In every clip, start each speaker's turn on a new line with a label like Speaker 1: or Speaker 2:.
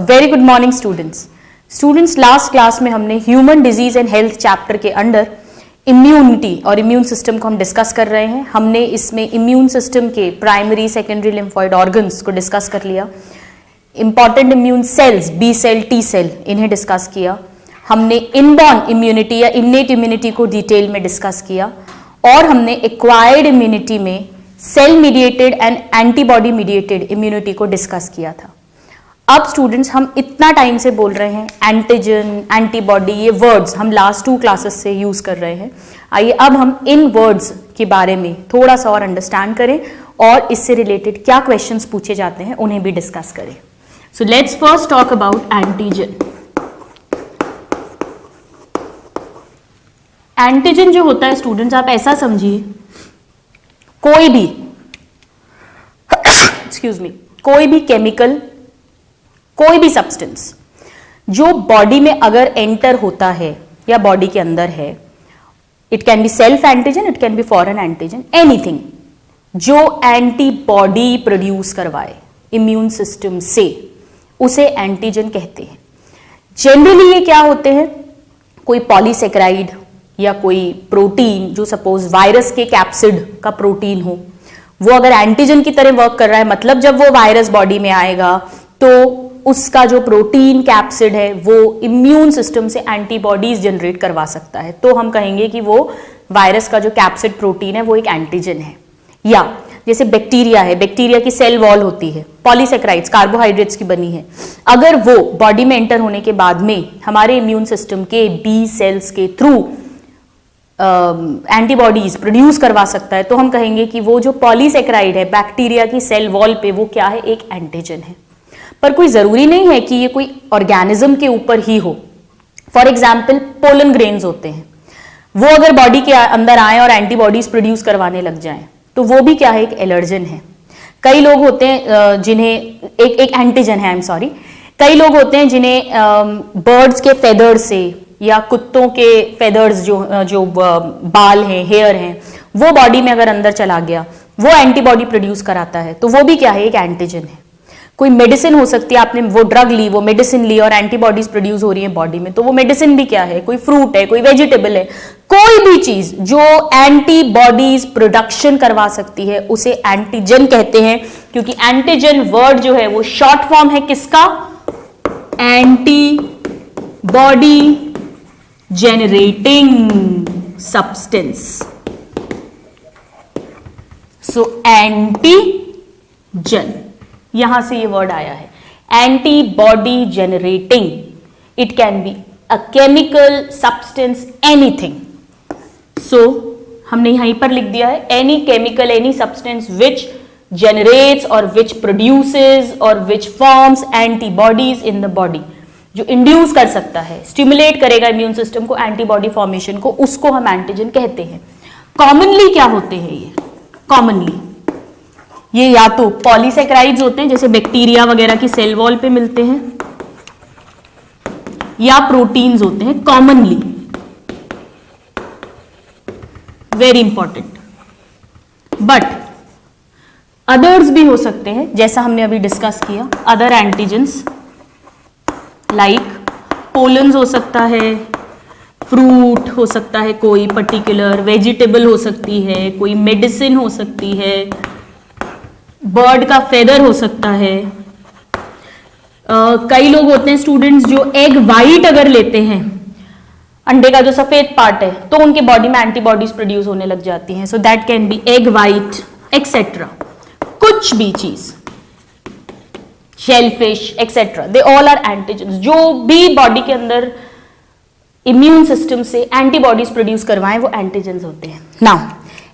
Speaker 1: Very good morning students last class में हमने human disease and health chapter के under immunity और immune system को हम डिस्कस कर रहे हैं। हमने इसमें इम्यून सिस्टम के प्राइमरी सेकेंडरी लिम्फॉइड ऑर्गन्स को डिस्कस कर लिया, important immune cells B cell T cell इन्हें डिस्कस किया। हमने इनबॉर्न इम्यूनिटी या इन्नेट इम्यूनिटी को डिटेल में डिस्कस किया और हमने एक्वायर्ड इम्यूनिटी में cell mediated and antibody mediated immunity को डिस्कस किया था। अब स्टूडेंट्स हम इतना टाइम से बोल रहे हैं एंटीजन एंटीबॉडी, ये वर्ड्स हम लास्ट 2 क्लासेस से यूज कर रहे हैं। आइए अब हम इन वर्ड्स के बारे में थोड़ा सा और अंडरस्टैंड करें और इससे रिलेटेड क्या क्वेश्चंस पूछे जाते हैं उन्हें भी डिस्कस करें। So let's first talk about antigen. Antigen जो होता है स्टूडेंट्स, आप ऐसा समझिए कोई भी एक्सक्यूज मी कोई भी केमिकल, कोई भी सब्सटेंस जो बॉडी में अगर एंटर होता है या बॉडी के अंदर है, it can be self antigen, it can B foreign antigen, anything जो एंटीबॉडी प्रोड्यूस करवाए इम्यून सिस्टम से, उसे एंटीजन कहते हैं। जनरली ये क्या होते हैं, कोई पॉलीसेकेराइड या कोई प्रोटीन जो सपोज वायरस के कैप्सिड का प्रोटीन हो, वो अगर एंटीजन की तरह वर्क कर रहा है, मतलब जब वो वायरस बॉडी में आएगा तो उसका जो प्रोटीन कैप्सिड है वो इम्यून सिस्टम से एंटीबॉडीज जनरेट करवा सकता है, तो हम कहेंगे कि वो वायरस का जो कैप्सिड प्रोटीन है वो एक एंटीजन है। या जैसे बैक्टीरिया है, बैक्टीरिया की सेल वॉल होती है, पॉलीसेकेराइड्स कार्बोहाइड्रेट्स की बनी है, अगर वो बॉडी में एंटर होने के बाद में हमारे इम्यून सिस्टम के बी सेल्स के थ्रू एंटीबॉडीज प्रोड्यूस करवा सकता है, तो हम कहेंगे कि वो जो पॉलीसेकेराइड है बैक्टीरिया की सेल वॉल पे, वो क्या है, एक एंटीजन है। पर कोई जरूरी नहीं है कि ये कोई ऑर्गेनिज्म के ऊपर ही हो। फॉर एग्जाम्पल पोलन ग्रेन्स होते हैं, वो अगर बॉडी के अंदर आए और एंटीबॉडीज प्रोड्यूस करवाने लग जाएं तो वो भी क्या है, एक एलर्जन है। कई लोग होते हैं जिन्हें एक एंटीजन है, आई एम सॉरी, कई लोग होते हैं जिन्हें बर्ड्स के फेदर से या कुत्तों के फेदर्स जो बाल हैं, हेयर हैं, वो बॉडी में अगर अंदर चला गया, वो एंटीबॉडी प्रोड्यूस कराता है, तो वो भी क्या है, एक एंटीजन है। कोई मेडिसिन हो सकती है, आपने वो ड्रग ली, वो मेडिसिन ली और एंटीबॉडीज प्रोड्यूस हो रही है बॉडी में, तो वो मेडिसिन भी क्या है, कोई फ्रूट है, कोई वेजिटेबल है, कोई भी चीज जो एंटीबॉडीज प्रोडक्शन करवा सकती है उसे एंटीजन कहते हैं। क्योंकि एंटीजन वर्ड जो है वो शॉर्ट फॉर्म है किसका, antibody generating substance. So antigen, यहां से ये वर्ड आया है, antibody generating. It can be a chemical substance, anything. So हमने यहीं पर लिख दिया है, any chemical, any substance which generates और विच प्रोड्यूसेस और which forms antibodies in the body, जो इंड्यूस कर सकता है, स्टिमुलेट करेगा इम्यून सिस्टम को एंटीबॉडी फॉर्मेशन को, उसको हम एंटीजन कहते हैं। कॉमनली क्या होते हैं ये, कॉमनली ये या तो पॉलीसेकेराइड्स होते हैं, जैसे बैक्टीरिया वगैरह की सेल वॉल पे मिलते हैं, या प्रोटीन्स होते हैं commonly, very important. But others भी हो सकते हैं, जैसा हमने अभी डिस्कस किया, अदर एंटीजन्स लाइक पोलन्स हो सकता है, फ्रूट हो सकता है, कोई पर्टिकुलर वेजिटेबल हो सकती है, कोई मेडिसिन हो सकती है, बर्ड का फेदर हो सकता है। कई लोग होते हैं स्टूडेंट्स जो एग वाइट अगर लेते हैं, अंडे का जो सफेद पार्ट है, तो उनके बॉडी में एंटीबॉडीज प्रोड्यूस होने लग जाती हैं। So that can be egg white etcetera, कुछ भी चीज, shellfish etcetera, they all are antigens. जो भी बॉडी के अंदर इम्यून सिस्टम से एंटीबॉडीज प्रोड्यूस करवाएं वो एंटीजन्स होते हैं। नाउ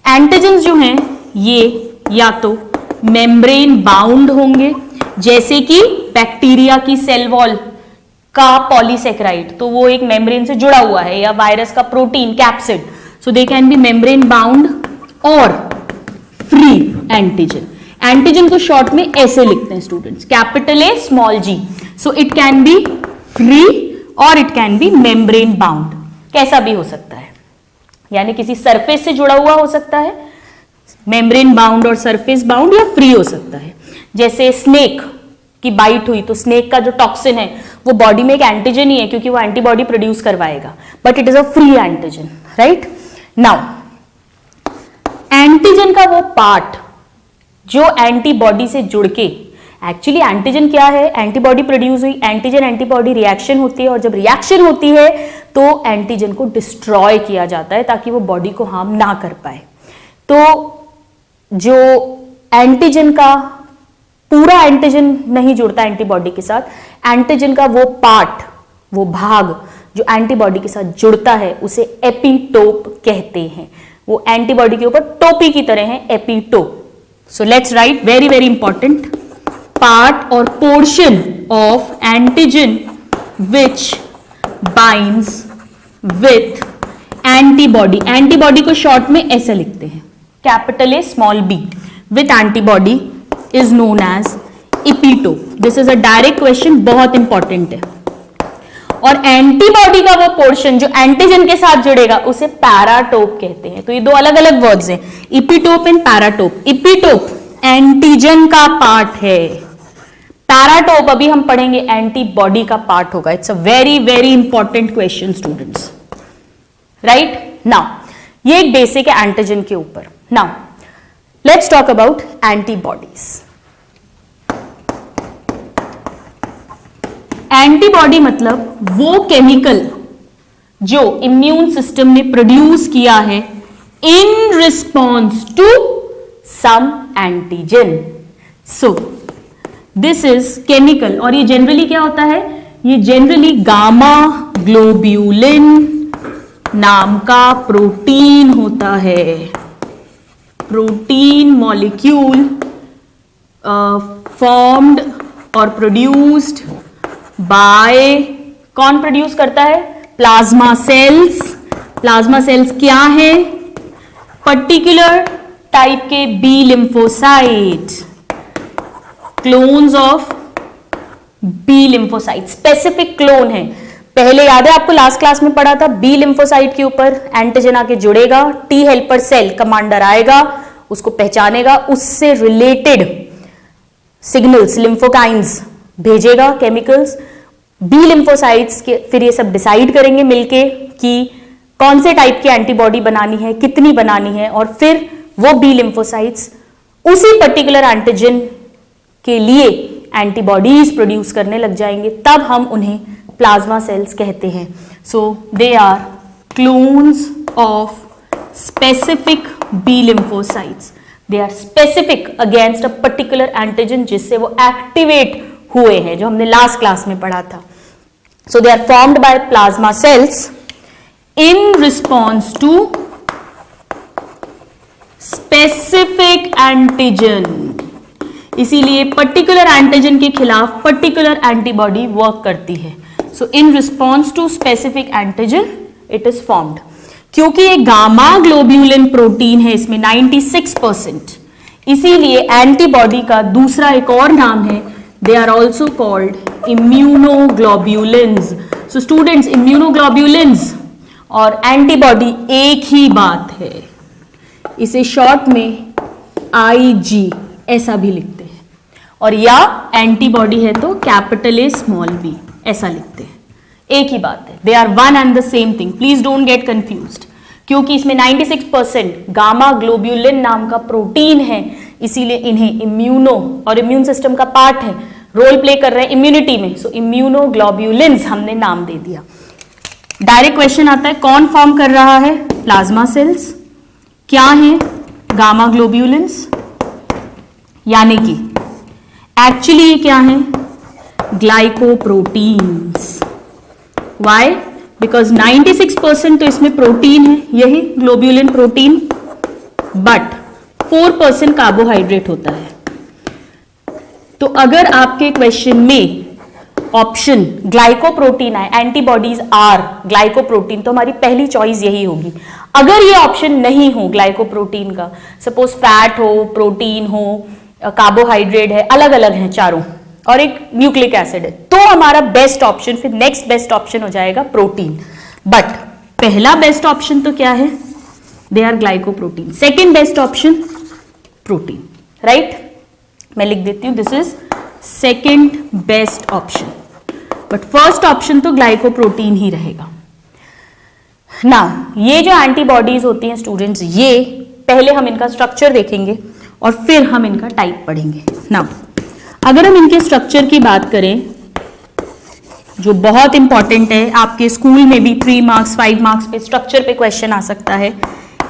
Speaker 1: एंटीजन्स जो हैं ये या तो मेम्ब्रेन बाउंड होंगे, जैसे कि बैक्टीरिया की सेल वॉल का पॉलीसेकेराइड, तो वो एक मेम्ब्रेन से जुड़ा हुआ है, या वायरस का protein capsid, so they can be membrane bound और फ्री एंटीजन। एंटीजन को शॉर्ट में ऐसे लिखते हैं students, capital A small G. So it can be free और it can be membrane bound, कैसा भी हो सकता है, यानी किसी सरफेस से जुड़ा हुआ हो सकता है, मेम्ब्रेन बाउंड और सरफेस बाउंड, या फ्री हो सकता है। जैसे स्नेक कि बाइट हुई तो स्नेक का जो टॉक्सिन है वो बॉडी में एक एंटीजन ही है क्योंकि वो एंटीबॉडी प्रोड्यूस करवाएगा, but it is a free antigen, right. Now antigen का वो पार्ट जो एंटीबॉडी से जुड़ के, एक्चुअली एंटीजन क्या है, एंटीबॉडी प्रोड्यूस हुई, एंटीजन एंटीबॉडी रिएक्शन होती है और जब रिएक्शन होती है तो एंटीजन को डिस्ट्रॉय किया जाता है ताकि वो बॉडी को हार्म ना कर पाए। तो जो एंटीजन का पूरा एंटीजन नहीं जुड़ता एंटीबॉडी के साथ, एंटीजन का वो पार्ट, वो भाग जो एंटीबॉडी के साथ जुड़ता है उसे एपिटोप कहते हैं। वो एंटीबॉडी के ऊपर टोपी की तरह है, epitope. So let's write, very very important, part or portion of antigen which binds with antibody, antibody को शॉर्ट में ऐसे लिखते हैं, capital A small B, with antibody is known as epitope. This is a direct question, बहुत important है। और antibody का वो पोर्शन जो एंटीजन के साथ जुड़ेगा उसे पैराटोप कहते हैं। तो ये दो अलग अलग वर्ड्स हैं, इपिटोप एंड पैराटोप। इपिटोप एंटीजन का पार्ट है, पैराटोप अभी हम पढ़ेंगे एंटीबॉडी का पार्ट होगा। It's a very very important question students, right. Now ये एक बेसिक है एंटीजन के ऊपर। Now let's talk about antibodies. Antibody मतलब वो केमिकल जो इम्यून सिस्टम ने प्रोड्यूस किया है in response to some antigen. So this is chemical, और ये जनरली क्या होता है, ये जनरली गामा ग्लोब्यूलिन नाम का प्रोटीन होता है। प्रोटीन मॉलिक्यूल फॉर्म्ड और प्रोड्यूस्ड बाय, कौन प्रोड्यूस करता है, प्लाज्मा सेल्स। प्लाज्मा सेल्स क्या है, पर्टिकुलर टाइप के B lymphocyte, clones of B lymphocyte, specific clone है। पहले याद है आपको लास्ट क्लास में पढ़ा था, बी लिम्फोसाइट के ऊपर एंटीजन आके जुड़ेगा, टी हेल्पर सेल कमांडर आएगा, उसको पहचानेगा, उससे रिलेटेड सिग्नल्स लिम्फोकाइंस भेजेगा, केमिकल्स, बी लिम्फोसाइट्स के फिर ये सब डिसाइड करेंगे मिलके कि कौन से टाइप की एंटीबॉडी बनानी है, कितनी बनानी है, और फिर वो बी लिम्फोसाइट्स उसी पर्टिकुलर एंटीजन के लिए एंटीबॉडीज प्रोड्यूस करने लग जाएंगे, तब हम उन्हें प्लाज्मा सेल्स कहते हैं। So they are clones of specific B lymphocytes, they are specific against a particular antigen जिससे वो एक्टिवेट हुए हैं, जो हमने लास्ट क्लास में पढ़ा था। So they are formed by plasma cells in response to specific antigen. इसीलिए पर्टिकुलर एंटीजन के खिलाफ पर्टिकुलर एंटीबॉडी वर्क करती है। So in response to specific antigen it is formed. क्योंकि ये गामा ग्लोब्यूलिन प्रोटीन है इसमें 96%, इसीलिए एंटीबॉडी का दूसरा एक और नाम है, they are also called immunoglobulins. So students, immunoglobulins और एंटीबॉडी एक ही बात है, इसे शॉर्ट में IG ऐसा भी लिखते हैं, और या एंटीबॉडी है तो कैपिटल ए स्मॉल बी ऐसा लिखते हैं, एक ही बात है, they are one and the same thing. Please don't get confused, क्योंकि इसमें 96% गामा ग्लोब्यूलिन नाम का प्रोटीन है, इसीलिए इन्हें इम्यूनो, और इम्यून सिस्टम का पार्ट है, रोल प्ले कर रहे हैं इम्यूनिटी में, सो इम्यूनोग्लोब्यूलिन्स हमने नाम दे दिया। डायरेक्ट क्वेश्चन आता है, कौन फॉर्म कर रहा है, प्लाज्मा सेल्स। क्या है गामा ग्लोब्यूलिन्स, यानी कि एक्चुअली ये क्या है, ग्लाइकोप्रोटीन्स। वाई, बिकॉज 96% तो इसमें प्रोटीन है, यही ग्लोब्यूलिन प्रोटीन, बट 4% कार्बोहाइड्रेट होता है। तो अगर आपके क्वेश्चन में ऑप्शन ग्लाइकोप्रोटीन आए, एंटीबॉडीज आर ग्लाइकोप्रोटीन, तो हमारी पहली चॉइस यही होगी। अगर ये ऑप्शन नहीं हो ग्लाइकोप्रोटीन का, सपोज फैट हो, प्रोटीन हो, कार्बोहाइड्रेट है, अलग अलग हैं चारों, और एक न्यूक्लिक एसिड है, तो हमारा बेस्ट ऑप्शन, फिर नेक्स्ट बेस्ट ऑप्शन हो जाएगा प्रोटीन। बट पहला बेस्ट ऑप्शन तो क्या है, they are glycoprotein. Second best option protein, right. मैं लिख देती हूं, this is second best option, but first option तो ग्लाइकोप्रोटीन ही रहेगा ना। ये जो एंटीबॉडीज होती हैं स्टूडेंट्स, ये पहले हम इनका स्ट्रक्चर देखेंगे और फिर हम इनका टाइप पढ़ेंगे ना। अगर हम इनके स्ट्रक्चर की बात करें, जो बहुत इंपॉर्टेंट है, आपके स्कूल में भी 3 मार्क्स 5 मार्क्स पे स्ट्रक्चर पे क्वेश्चन आ सकता है।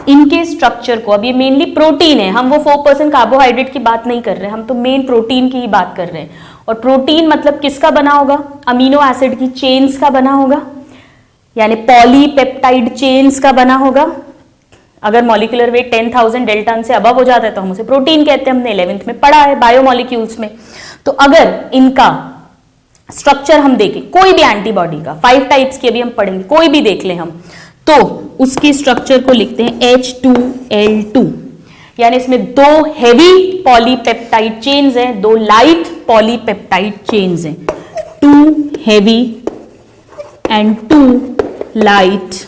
Speaker 1: इनके स्ट्रक्चर को, अब ये मेनली प्रोटीन है, हम वो 4% कार्बोहाइड्रेट की बात नहीं कर रहे हैं, हम तो मेन प्रोटीन की ही बात कर रहे हैं। और प्रोटीन मतलब किसका बना होगा? अमीनो एसिड की चेन्स का बना होगा, यानी पॉलीपेप्टाइड चेन्स का बना होगा। अगर मॉलिक्यूलर वेट 10,000 डेल्टन से अबव हो जाता है तो हम उसे प्रोटीन कहते हैं, हमने 11th में पढ़ा है बायोमॉलिक्यूल्स में। तो अगर इनका स्ट्रक्चर हम देखें, कोई भी एंटीबॉडी का, 5 टाइप्स की अभी हम पढ़ेंगे, कोई भी देख लें हम, तो उसकी स्ट्रक्चर को लिखते हैं H2L2, यानी इसमें 2 हेवी पॉलीपेप्टाइड चेन्स हैं, 2 लाइट पॉलीपेप्टाइड चेन्स हैं, 2 हेवी एंड 2 लाइट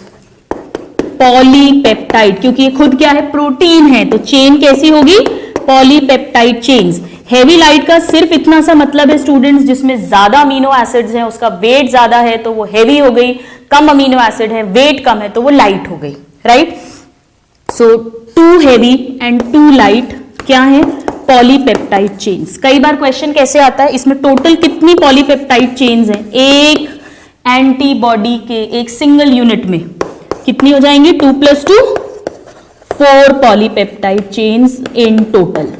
Speaker 1: पॉलीपेप्टाइड, क्योंकि ये खुद क्या है? प्रोटीन है, तो चेन कैसी होगी? Polypeptide chains. हेवी लाइट का सिर्फ इतना सा मतलब है स्टूडेंट्स, जिसमें ज्यादा अमीनो एसिड्स हैं, उसका वेट ज्यादा है तो वो हेवी हो गई, कम अमीनो एसिड है, वेट कम है तो वो लाइट हो गई, right. So 2 heavy and 2 light क्या है? Polypeptide chains. कई बार क्वेश्चन कैसे आता है, इसमें टोटल कितनी पॉलीपेप्टाइड चेन्स हैं? एक एंटीबॉडी के एक सिंगल यूनिट में कितनी हो जाएंगी? 2 + 2 4 पॉलीपेप्टाइड चेन्स इन टोटल।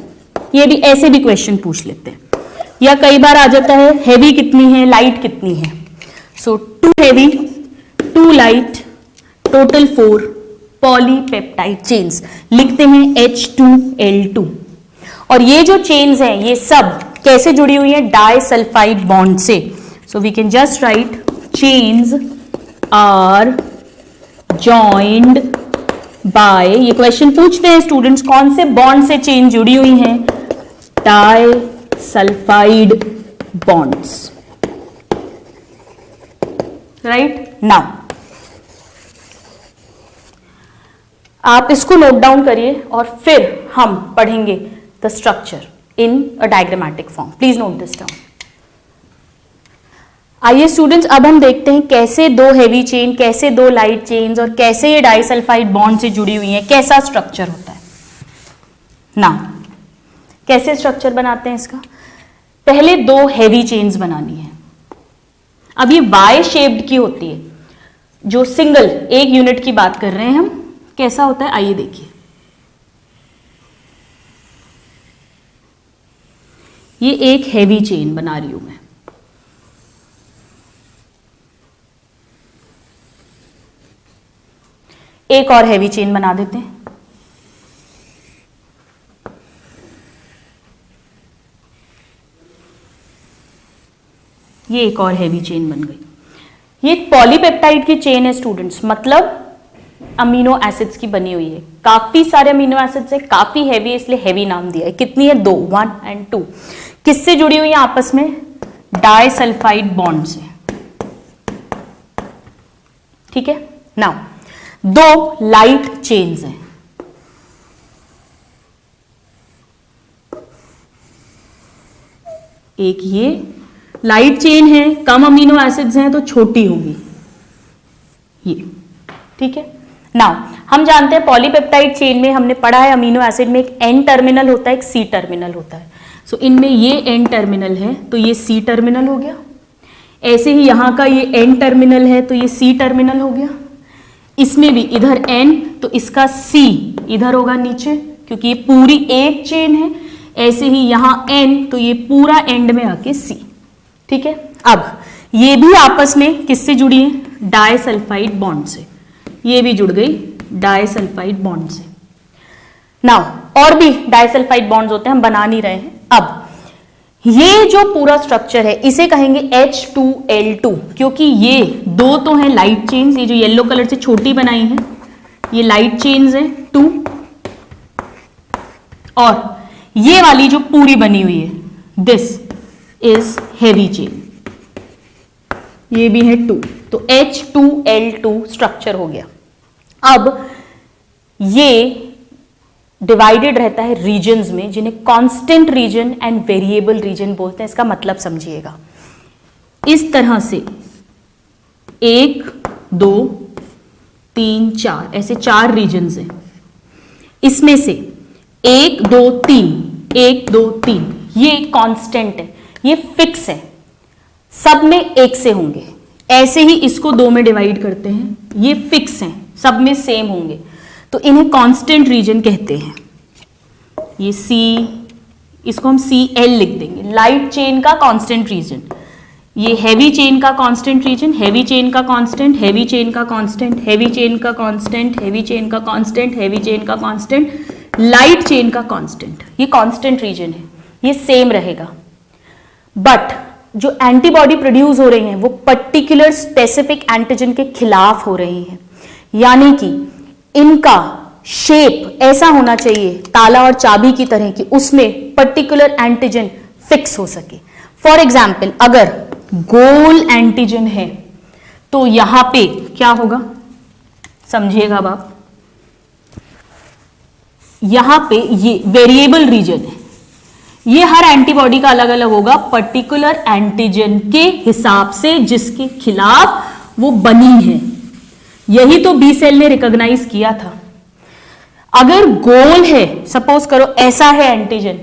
Speaker 1: ये भी ऐसे भी क्वेश्चन पूछ लेते हैं, या कई बार आ जाता है हेवी कितनी है, लाइट कितनी है। सो 2 heavy 2 light total 4 polypeptide chains, लिखते हैं H2L2। और ये जो चेन्स हैं ये सब कैसे जुड़ी हुई है? डाइसल्फाइड बॉन्ड से। So we can just write chains are joined by, ये क्वेश्चन पूछते हैं स्टूडेंट्स, कौन से बॉन्ड से चेन जुड़ी हुई हैं? Disulphide bonds, right. नाउ आप इसको नोट डाउन करिए और फिर हम पढ़ेंगे the structure in a diagrammatic form. Please note this down. आइए स्टूडेंट्स, अब हम देखते हैं कैसे 2 हेवी चेन, कैसे 2 लाइट चेन्स और कैसे ये डाइसल्फाइड बॉन्ड से जुड़ी हुई हैं, कैसा स्ट्रक्चर होता है ना। कैसे स्ट्रक्चर बनाते हैं इसका? पहले 2 हेवी चेन्स बनानी है। अब ये वाई शेप्ड की होती है, जो सिंगल एक यूनिट की बात कर रहे हैं हम। कैसा होता है आइए देखिए। ये एक हेवी चेन बना रही हूं मैं, एक और हेवी चेन बना देते हैं। ये एक और हेवी चेन बन गई। ये पॉलीपेप्टाइड की चेन है स्टूडेंट्स, मतलब अमीनो एसिड्स की बनी हुई है। काफी सारे अमीनो एसिड्स है, काफी हैवी है, इसलिए हैवी नाम दिया है। कितनी है? 2, 1 और 2। किससे जुड़ी हुई है आपस में? डाइसल्फाइड बॉन्ड से, ठीक है। नाउ 2 लाइट चेन्स हैं, एक ये लाइट चेन है, कम अमीनो एसिड्स हैं तो छोटी होगी ये, ठीक है। नाउ हम जानते हैं पॉलीपेप्टाइड चेन में हमने पढ़ा है अमीनो एसिड में एक N टर्मिनल होता है, एक C टर्मिनल होता है। सो इनमें ये N टर्मिनल है तो ये C टर्मिनल हो गया। ऐसे ही यहां का ये N टर्मिनल है तो ये C टर्मिनल हो गया। इसमें भी इधर N तो इसका C इधर होगा नीचे, क्योंकि ये पूरी एक चेन है। ऐसे ही यहां N तो ये पूरा एंड में आके C, ठीक है। अब ये भी आपस में किससे जुड़ी है? डाइसल्फाइड बॉन्ड से। ये भी जुड़ गई डाइसल्फाइड बॉन्ड से। नाउ और भी डाइसल्फाइड बॉन्ड्स होते हैं, हम बना नहीं रहे हैं। अब ये जो पूरा स्ट्रक्चर है इसे कहेंगे H2L2, क्योंकि ये 2 तो हैं लाइट चेन्स, ये जो येलो कलर से छोटी बनाई है ये लाइट चेन्स है 2, और ये वाली जो पूरी बनी हुई है दिस इज हेवी चेन, ये भी है 2। तो H2L2 स्ट्रक्चर हो गया। अब ये डिवाइडेड रहता है रीजन्स में, जिन्हें constant region and variable region बोलते हैं। इसका मतलब समझिएगा, इस तरह से 1 2 3 4 ऐसे 4 रीजन्स हैं। इसमें से 1 2 3 1 2 3 ये कांस्टेंट है, ये फिक्स है, सब में 1 से होंगे। ऐसे ही इसको 2 में डिवाइड करते हैं, ये फिक्स हैं, सब में सेम होंगे, तो इन्हें कांस्टेंट रीजन कहते हैं। ये C, इसको हम CL लिख देंगे, लाइट चेन का कांस्टेंट रीजन। ये हैवी चेन का कांस्टेंट रीजन, हैवी चेन का कांस्टेंट, हैवी चेन का कांस्टेंट, हैवी चेन का कांस्टेंट, हैवी चेन का कांस्टेंट, हैवी चेन का कांस्टेंट, लाइट चेन का कांस्टेंट। ये कांस्टेंट रीजन है, ये सेम रहेगा। बट जो एंटीबॉडी प्रोड्यूस हो रही हैं वो पर्टिकुलर स्पेसिफिक एंटीजन के खिलाफ हो रही हैं, यानी कि इनका शेप ऐसा होना चाहिए ताला और चाबी की तरह की, उसमें पर्टिकुलर एंटीजन फिक्स हो सके। फॉर एग्जाम्पल, अगर गोल एंटीजन है तो यहां पे क्या होगा, समझिएगा आप, यहां पे ये वेरिएबल रीजन है, ये हर एंटीबॉडी का अलग अलग होगा पर्टिकुलर एंटीजन के हिसाब से जिसके खिलाफ वो बनी है। यही तो बी सेल ने रिकॉग्नाइज किया था। अगर गोल है, सपोज करो ऐसा है एंटीजन,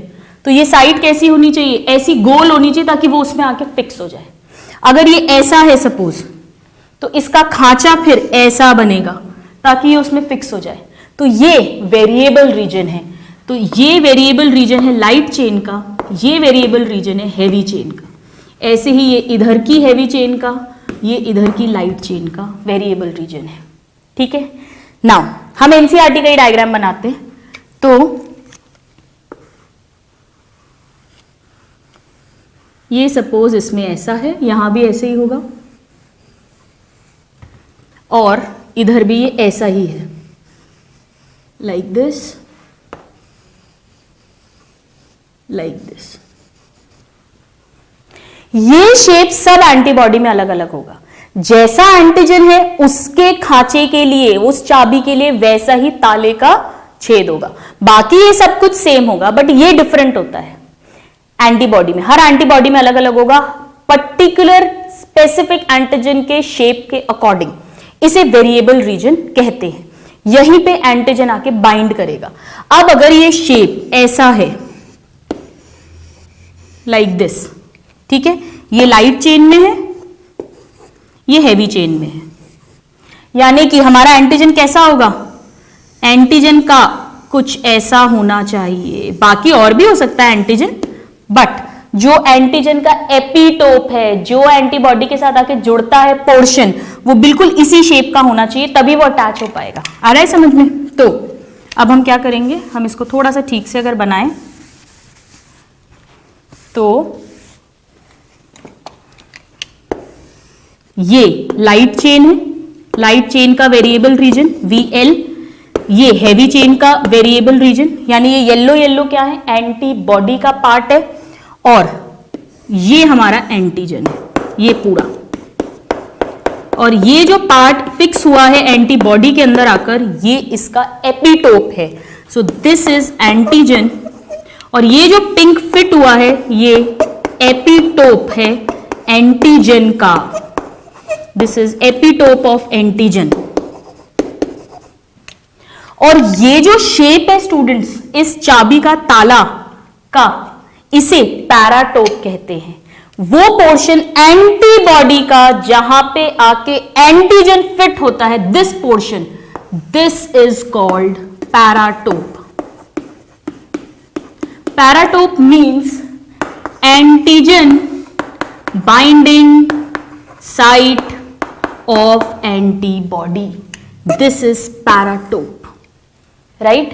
Speaker 1: तो ये साइट कैसी होनी चाहिए, ऐसी गोल होनी चाहिए ताकि वो उसमें आके फिक्स हो जाए। अगर ये ऐसा है सपोज, तो इसका खांचा फिर ऐसा बनेगा ताकि ये उसमें फिक्स हो जाए। तो ये वेरिएबल रीजन है, तो ये वेरिएबल रीजन है लाइट चेन का, ये वेरिएबल रीजन है हैवी चेन का। ऐसे ही ये इधर की हैवी चेन का, ये इधर की लाइट चेन का वेरिएबल रीजन है। ठीक है, नाउ हम एनसीईआरटी का ही डायग्राम बनाते हैं। तो ये सपोज इसमें ऐसा है, यहां भी ऐसे ही होगा, और इधर भी ये ऐसा ही है, लाइक दिस, लाइक दिस। ये शेप सब एंटीबॉडी में अलग अलग होगा। जैसा एंटीजन है उसके खांचे के लिए, उस चाबी के लिए वैसा ही ताले का छेद होगा। बाकी ये सब कुछ सेम होगा, बट ये डिफरेंट होता है एंटीबॉडी में। हर एंटीबॉडी में अलग अलग होगा पर्टिकुलर स्पेसिफिक एंटीजन के शेप के अकॉर्डिंग। इसे वेरिएबल रीजन कहते हैं। यहीं पे एंटीजन आके बाइंड करेगा। अब अगर ये शेप ऐसा है, लाइक दिस, ठीक है, ये लाइट चेन में है, ये हैवी चेन में है, यानी कि हमारा एंटीजन कैसा होगा, एंटीजन का कुछ ऐसा होना चाहिए। बाकी और भी हो सकता है एंटीजन, बट जो एंटीजन का एपिटोप है, जो एंटीबॉडी के साथ आके जुड़ता है पोर्शन, वो बिल्कुल इसी शेप का होना चाहिए, तभी वो अटैच हो पाएगा। आ रहा है समझ में? तो अब हम क्या करेंगे, हम इसको थोड़ा सा ठीक से अगर बनाएं तो ये लाइट चेन है, लाइट चेन का वेरिएबल रीजन VL, ये हैवी चेन का वेरिएबल रीजन, यानी ये येलो येलो क्या है, एंटीबॉडी का पार्ट है, और ये हमारा एंटीजन है, ये पूरा। और ये जो पार्ट फिक्स हुआ है एंटीबॉडी के अंदर आकर, ये इसका एपिटोप है। सो दिस इज एंटीजन, और ये जो पिंक फिट हुआ है ये एपिटोप है एंटीजन का। This is epitope of antigen. और ये जो शेप है स्टूडेंट्स, इस चाबी का ताला का, इसे पैराटोप कहते हैं। वो पोर्शन एंटीबॉडी का जहां पे आके एंटीजन फिट होता है, this portion, this is called paratope. Paratope means antigen binding site of antibody, this is paratope, right.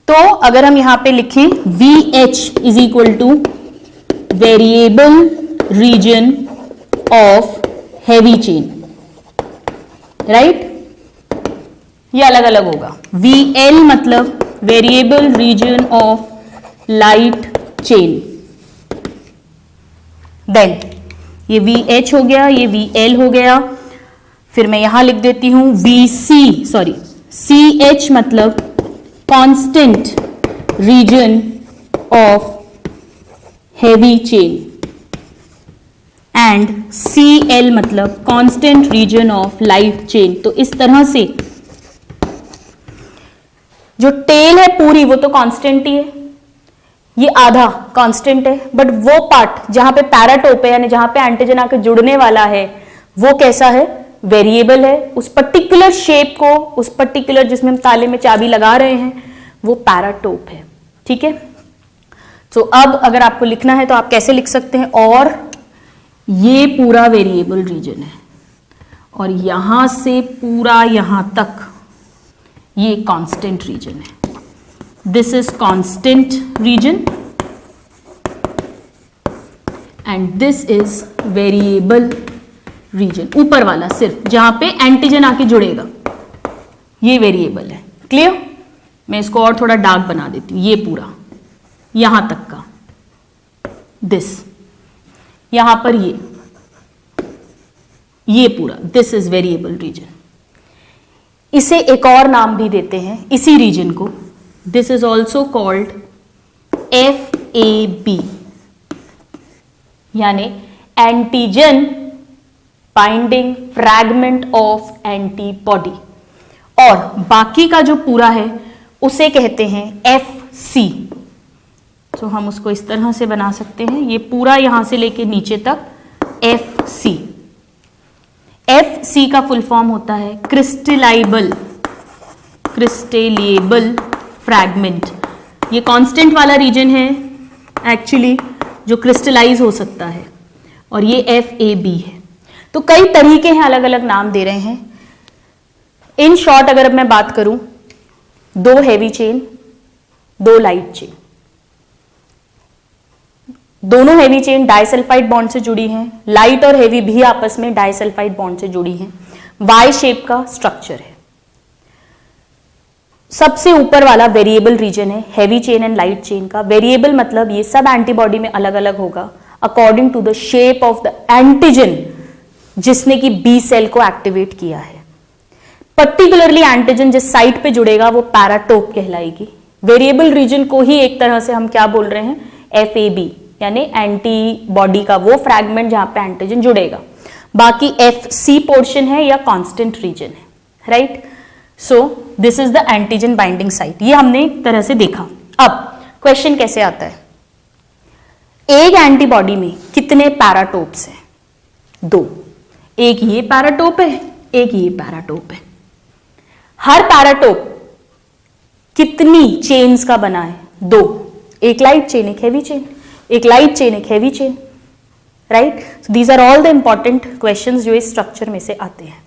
Speaker 1: तो अगर हम यहां पे लिखें VH is equal to variable region of heavy chain, right, ये अलग अलग होगा। VL मतलब variable region of light chain, then ये VH हो गया, ये VL हो गया। फिर मैं यहां लिख देती हूं CH मतलब constant region of heavy chain and Cl मतलब constant region of light chain. तो इस तरह से जो टेल है पूरी वो तो कांस्टेंट ही है, ये आधा कांस्टेंट है, बट वो पार्ट जहां पे पैराटोप है यानी जहां पे एंटीजन आके जुड़ने वाला है वो कैसा है, वेरिएबल है। उस पर्टिकुलर शेप को, उस पर्टिकुलर जिसमें हम ताले में चाबी लगा रहे हैं वो पैराटोप है। ठीक है, तो अब अगर आपको लिखना है तो आप कैसे लिख सकते हैं, और ये पूरा वेरिएबल रीजन है और यहां से पूरा यहां तक ये कांस्टेंट रीजन है। This is constant region and this is variable region. ऊपर वाला सिर्फ जहां पे एंटीजन आके जुड़ेगा ये वेरिएबल है। क्लियर? मैं इसको और थोड़ा डार्क बना देती हूं, ये पूरा यहां तक का, दिस यहां पर ये पूरा, दिस इज वेरिएबल रीजन। इसे एक और नाम भी देते हैं इसी रीजन को, this is also called FAB यानी antigen binding fragment of antibody, और बाकी का जो पूरा है उसे कहते हैं FC। तो हम उसको इस तरह से बना सकते हैं, ये पूरा यहां से लेके नीचे तक FC। FC का फुल फॉर्म होता है क्रिस्टलाइबल फ्रैगमेंट। ये कांस्टेंट वाला रीजन है एक्चुअली जो क्रिस्टलाइज हो सकता है, और ये FAB है। तो कई तरीके हैं, अलग अलग नाम दे रहे हैं। इन शॉर्ट अगर अब मैं बात करूं, 2 हेवी चेन 2 लाइट चेन, दोनों हेवी चेन डाइसल्फाइड बॉन्ड से जुड़ी हैं, लाइट और हेवी भी आपस में डाइसल्फाइड बॉन्ड से जुड़ी हैं, वाई शेप का स्ट्रक्चर है। सबसे ऊपर वाला वेरिएबल रीजन है heavy chain and light chain का। वेरिएबल मतलब ये सब एंटीबॉडी में अलग अलग होगा according to the shape of the antigen जिसने कि बी सेल को एक्टिवेट किया है। पर्टिकुलरली एंटीजन जिस साइट पे जुड़ेगा वो पैराटोप कहलाएगी। वेरिएबल रीजन को ही एक तरह से हम क्या बोल रहे हैं, FAB यानी एंटीबॉडी का वो फ्रैगमेंट जहां पे एंटीजन जुड़ेगा। बाकी FC पोर्शन है या कांस्टेंट रीजन है, right. So this is the antigen binding site. ये हमने एक तरह से देखा। अब क्वेश्चन कैसे आता है, एक एंटीबॉडी में कितने पैराटोप्स हैं? 2। एक ये पैराटोप है, एक ये पैराटोप है। हर पैराटोप कितनी चेन्स का बना है? 2। एक लाइट चेन एक हेवी चेन, एक लाइट चेन एक heavy chain, right. So these are all the important questions जो इस स्ट्रक्चर में से आते हैं।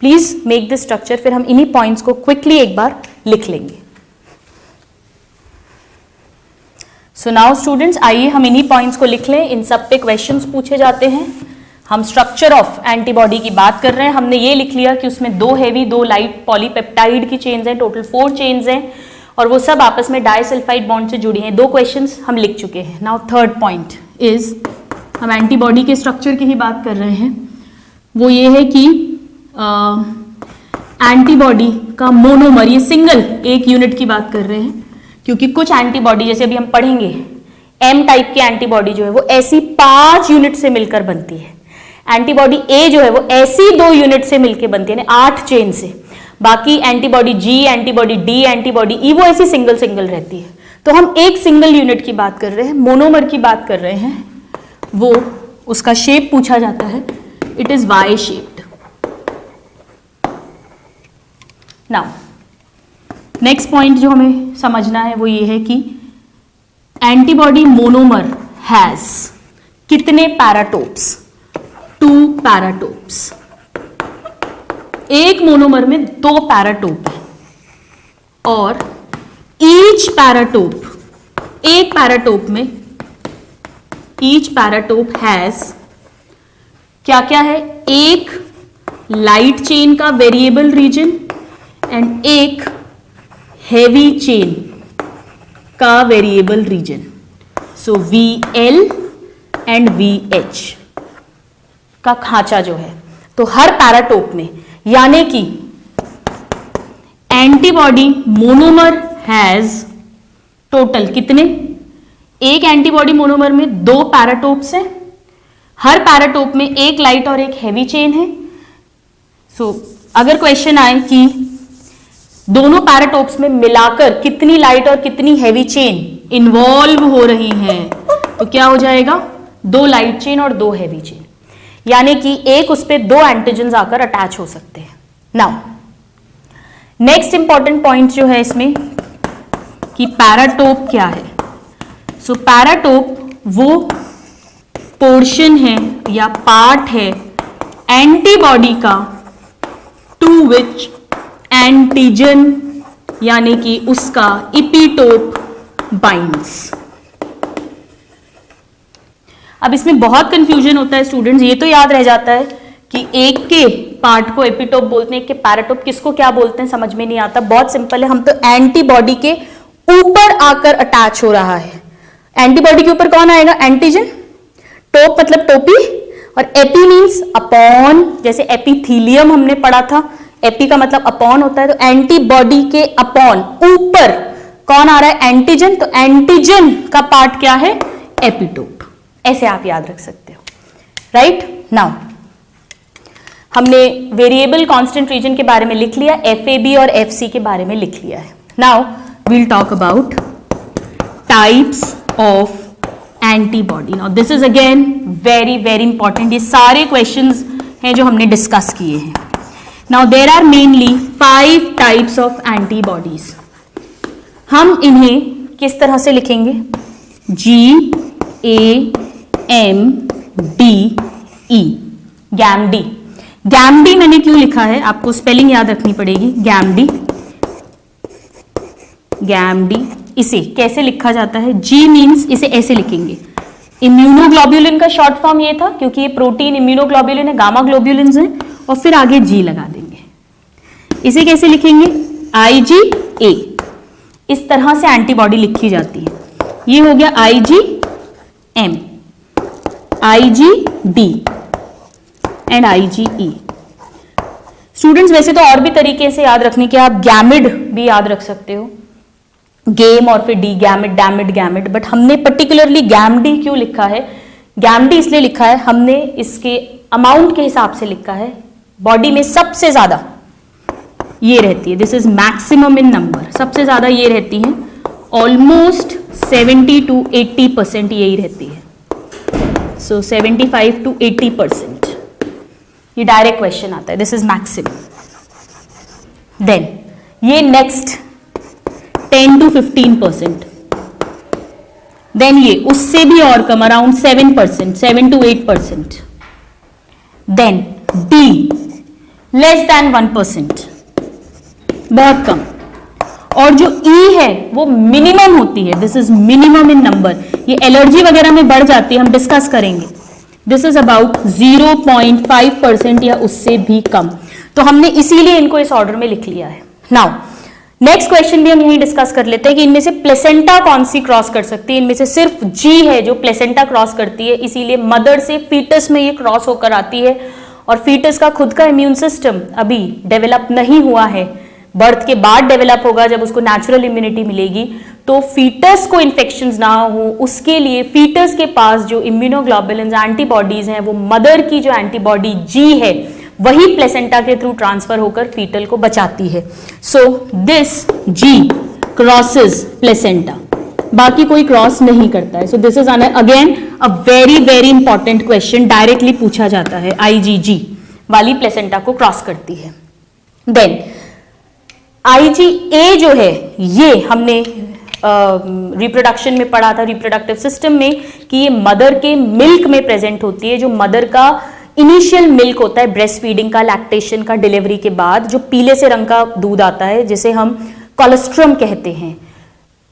Speaker 1: प्लीज मेक दिस स्ट्रक्चर, फिर हम इन्हीं पॉइंट्स को क्विकली एक बार लिख लेंगे। सो नाउ स्टूडेंट्स, आइए हम इन्हीं पॉइंट्स को लिख लें। इन सब पे क्वेश्चंस पूछे जाते हैं। हम स्ट्रक्चर ऑफ एंटीबॉडी की बात कर रहे हैं। हमने ये लिख लिया कि उसमें 2 हेवी 2 लाइट पॉलीपेप्टाइड की चेन्स हैं, टोटल 4 चेन्स हैं, और वो सब आपस में डाइसल्फाइड बॉन्ड से जुड़ी हैं। 2 क्वेश्चंस हम लिख चुके हैं। नाउ थर्ड पॉइंट इज, हम एंटीबॉडी के स्ट्रक्चर की ही बात कर रहे हैं। वो ये है कि एंटीबॉडी का मोनोमर, ये सिंगल एक यूनिट की बात कर रहे हैं, क्योंकि कुछ एंटीबॉडी जैसे अभी हम पढ़ेंगे M टाइप की एंटीबॉडी जो है वो ऐसी 5 यूनिट से मिलकर बनती है। एंटीबॉडी A जो है वो ऐसी 2 यूनिट से मिलकर बनती है, 8 चेन से। बाकी antibody G, antibody D, antibody E वो ऐसी सिंगल सिंगल रहती है। तो हम एक सिंगल यूनिट की बात कर रहे हैं, मोनोमर की बात कर रहे हैं। वो उसका शेप पूछा जाता है, it is Y shaped. Now next point जो हमें समझना है वो ये है कि एंटीबॉडी मोनोमर हैज कितने पैराटोप्स? 2 पैराटोप्स। एक मोनोमर में 2 पैराटोप है, और ईच पैराटोप, एक पैराटोप में ईच पैराटोप हैज क्या क्या है? एक लाइट चेन का वेरिएबल रीजन एंड एक हेवी चेन का variable region. So VL and VH का खांचा जो है, तो हर पैराटोप में, यानी कि एंटीबॉडी मोनोमर हैज टोटल कितने, एक एंटीबॉडी मोनोमर में 2 पैराटोप्स हैं, हर पैराटोप में एक लाइट और एक हैवी चेन है। सो अगर क्वेश्चन आए कि दोनों पैराटोप्स में मिलाकर कितनी लाइट और कितनी हैवी चेन इन्वॉल्व हो रही हैं, तो क्या हो जाएगा, 2 लाइट चेन और 2 हैवी चेन, यानी कि एक उस पे 2 एंटीजन्स आकर अटैच हो सकते हैं। नाउ नेक्स्ट इंपॉर्टेंट पॉइंट जो है इसमें कि पैराटोप क्या है। सो पैराटोप वो पोर्शन है या पार्ट है एंटीबॉडी का टू विच एंटीजन यानी कि उसका इपीटोप बाइंड्स। अब इसमें बहुत कंफ्यूजन होता है स्टूडेंट्स, ये तो याद रह जाता है कि एक के पार्ट को एपिटोप बोलते हैं, एक के पैराटोप, किसको क्या बोलते हैं समझ में नहीं आता। बहुत सिंपल है, हम तो एंटीबॉडी के ऊपर आकर अटैच हो रहा है। एंटीबॉडी के ऊपर कौन आएगा, एंटीजन। टोप मतलब टोपी, और एपी मीन्स अपॉन, जैसे एपिथीलियम हमने पढ़ा था, एपी का मतलब अपॉन होता है, तो एंटीबॉडी के अपॉन ऊपर कौन आ रहा है, एंटीजन। तो एंटीजन का पार्ट क्या है, एपिटोप। ऐसे आप याद रख सकते हो, राइट। नाउ हमने वेरिएबल कांस्टेंट रीजन के बारे में लिख लिया, एफएबी और एफसी के बारे में लिख लिया है। Now we'll talk about types of antibody. Now this is again very very important, ये सारे क्वेश्चंस हैं जो हमने डिस्कस किए हैं। Now there are mainly 5 types of antibodies. हम इन्हें किस तरह से लिखेंगे, GAMDE, गैमडी। गैमडी मैंने क्यों लिखा है, आपको स्पेलिंग याद रखनी पड़ेगी। गैमडी, गैमडी इसे कैसे लिखा जाता है, G मीन्स इसे ऐसे लिखेंगे, इम्यूनोग्लोब्यूलिन का शॉर्ट फॉर्म ये था क्योंकि ये प्रोटीन इम्यूनोग्लोब्यूलिन है, गामा ग्लोब्यूलिन है, और फिर आगे G लगा देंगे। इसे कैसे लिखेंगे, IgA। इस तरह से एंटीबॉडी लिखी जाती है। ये हो गया IgM, IgD and IgE। Students वैसे तो और भी तरीके से याद रखने के, आप गैमिड भी याद रख सकते हो, गेम और फिर डी, गैमिड, डैमिड, गैमिड, बट हमने पर्टिकुलरली गैमडी क्यों लिखा है, गैमडी इसलिए लिखा है, हमने इसके अमाउंट के हिसाब से लिखा है। बॉडी में सबसे ज्यादा ये रहती है, this is maximum in number, सबसे ज्यादा ये रहती है, ऑलमोस्ट 70 to 80% यही रहती है। सो 75 to 80%, ये डायरेक्ट क्वेश्चन आता है, दिस इज मैक्सिमम। देन ये नेक्स्ट 10 to 15%, देन ये उससे भी और कम, around 7%, 7 to 8%, then the less than 1%, बहुत कम, और जो ई है वो मिनिमम होती है, this is minimum in number. ये एलर्जी वगैरह में बढ़ जाती है, हम डिस्कस करेंगे। दिस इज अबाउट 0.5% या उससे भी कम। तो हमने इसीलिए इनको इस ऑर्डर में लिख लिया है। नाउ नेक्स्ट क्वेश्चन भी हम यही डिस्कस कर लेते हैं कि इनमें से प्लेसेंटा कौन सी क्रॉस कर सकती है। इनमें से सिर्फ जी है जो प्लेसेंटा क्रॉस करती है, इसीलिए मदर से फीटस में ये क्रॉस होकर आती है, और फीटस का खुद का इम्यून सिस्टम अभी डेवलप नहीं हुआ है, बर्थ के बाद डेवलप होगा जब उसको नेचुरल इम्यूनिटी मिलेगी। तो फीटस को इन्फेक्शंस ना हो उसके लिए फीटस के पास जो इम्यूनोग्लोबुलिन्स एंटीबॉडीज हैं, वो मदर की जो एंटीबॉडी जी है वही प्लेसेंटा के थ्रू ट्रांसफर होकर फीटल को बचाती है। So this G crosses placenta, बाकी कोई क्रॉस नहीं करता है। So this is again a very very important question, directly पूछा जाता है, IgG वाली प्लेसेंटा को क्रॉस करती है। देन IgA जो है, ये हमने रिप्रोडक्शन में पढ़ा था, रिप्रोडक्टिव सिस्टम में, कि ये मदर के मिल्क में प्रेजेंट होती है, जो मदर का इनिशियल मिल्क होता है ब्रेस्ट फीडिंग का, लैक्टेशन का, डिलीवरी के बाद जो पीले से रंग का दूध आता है जिसे हम कोलेस्ट्रम कहते हैं।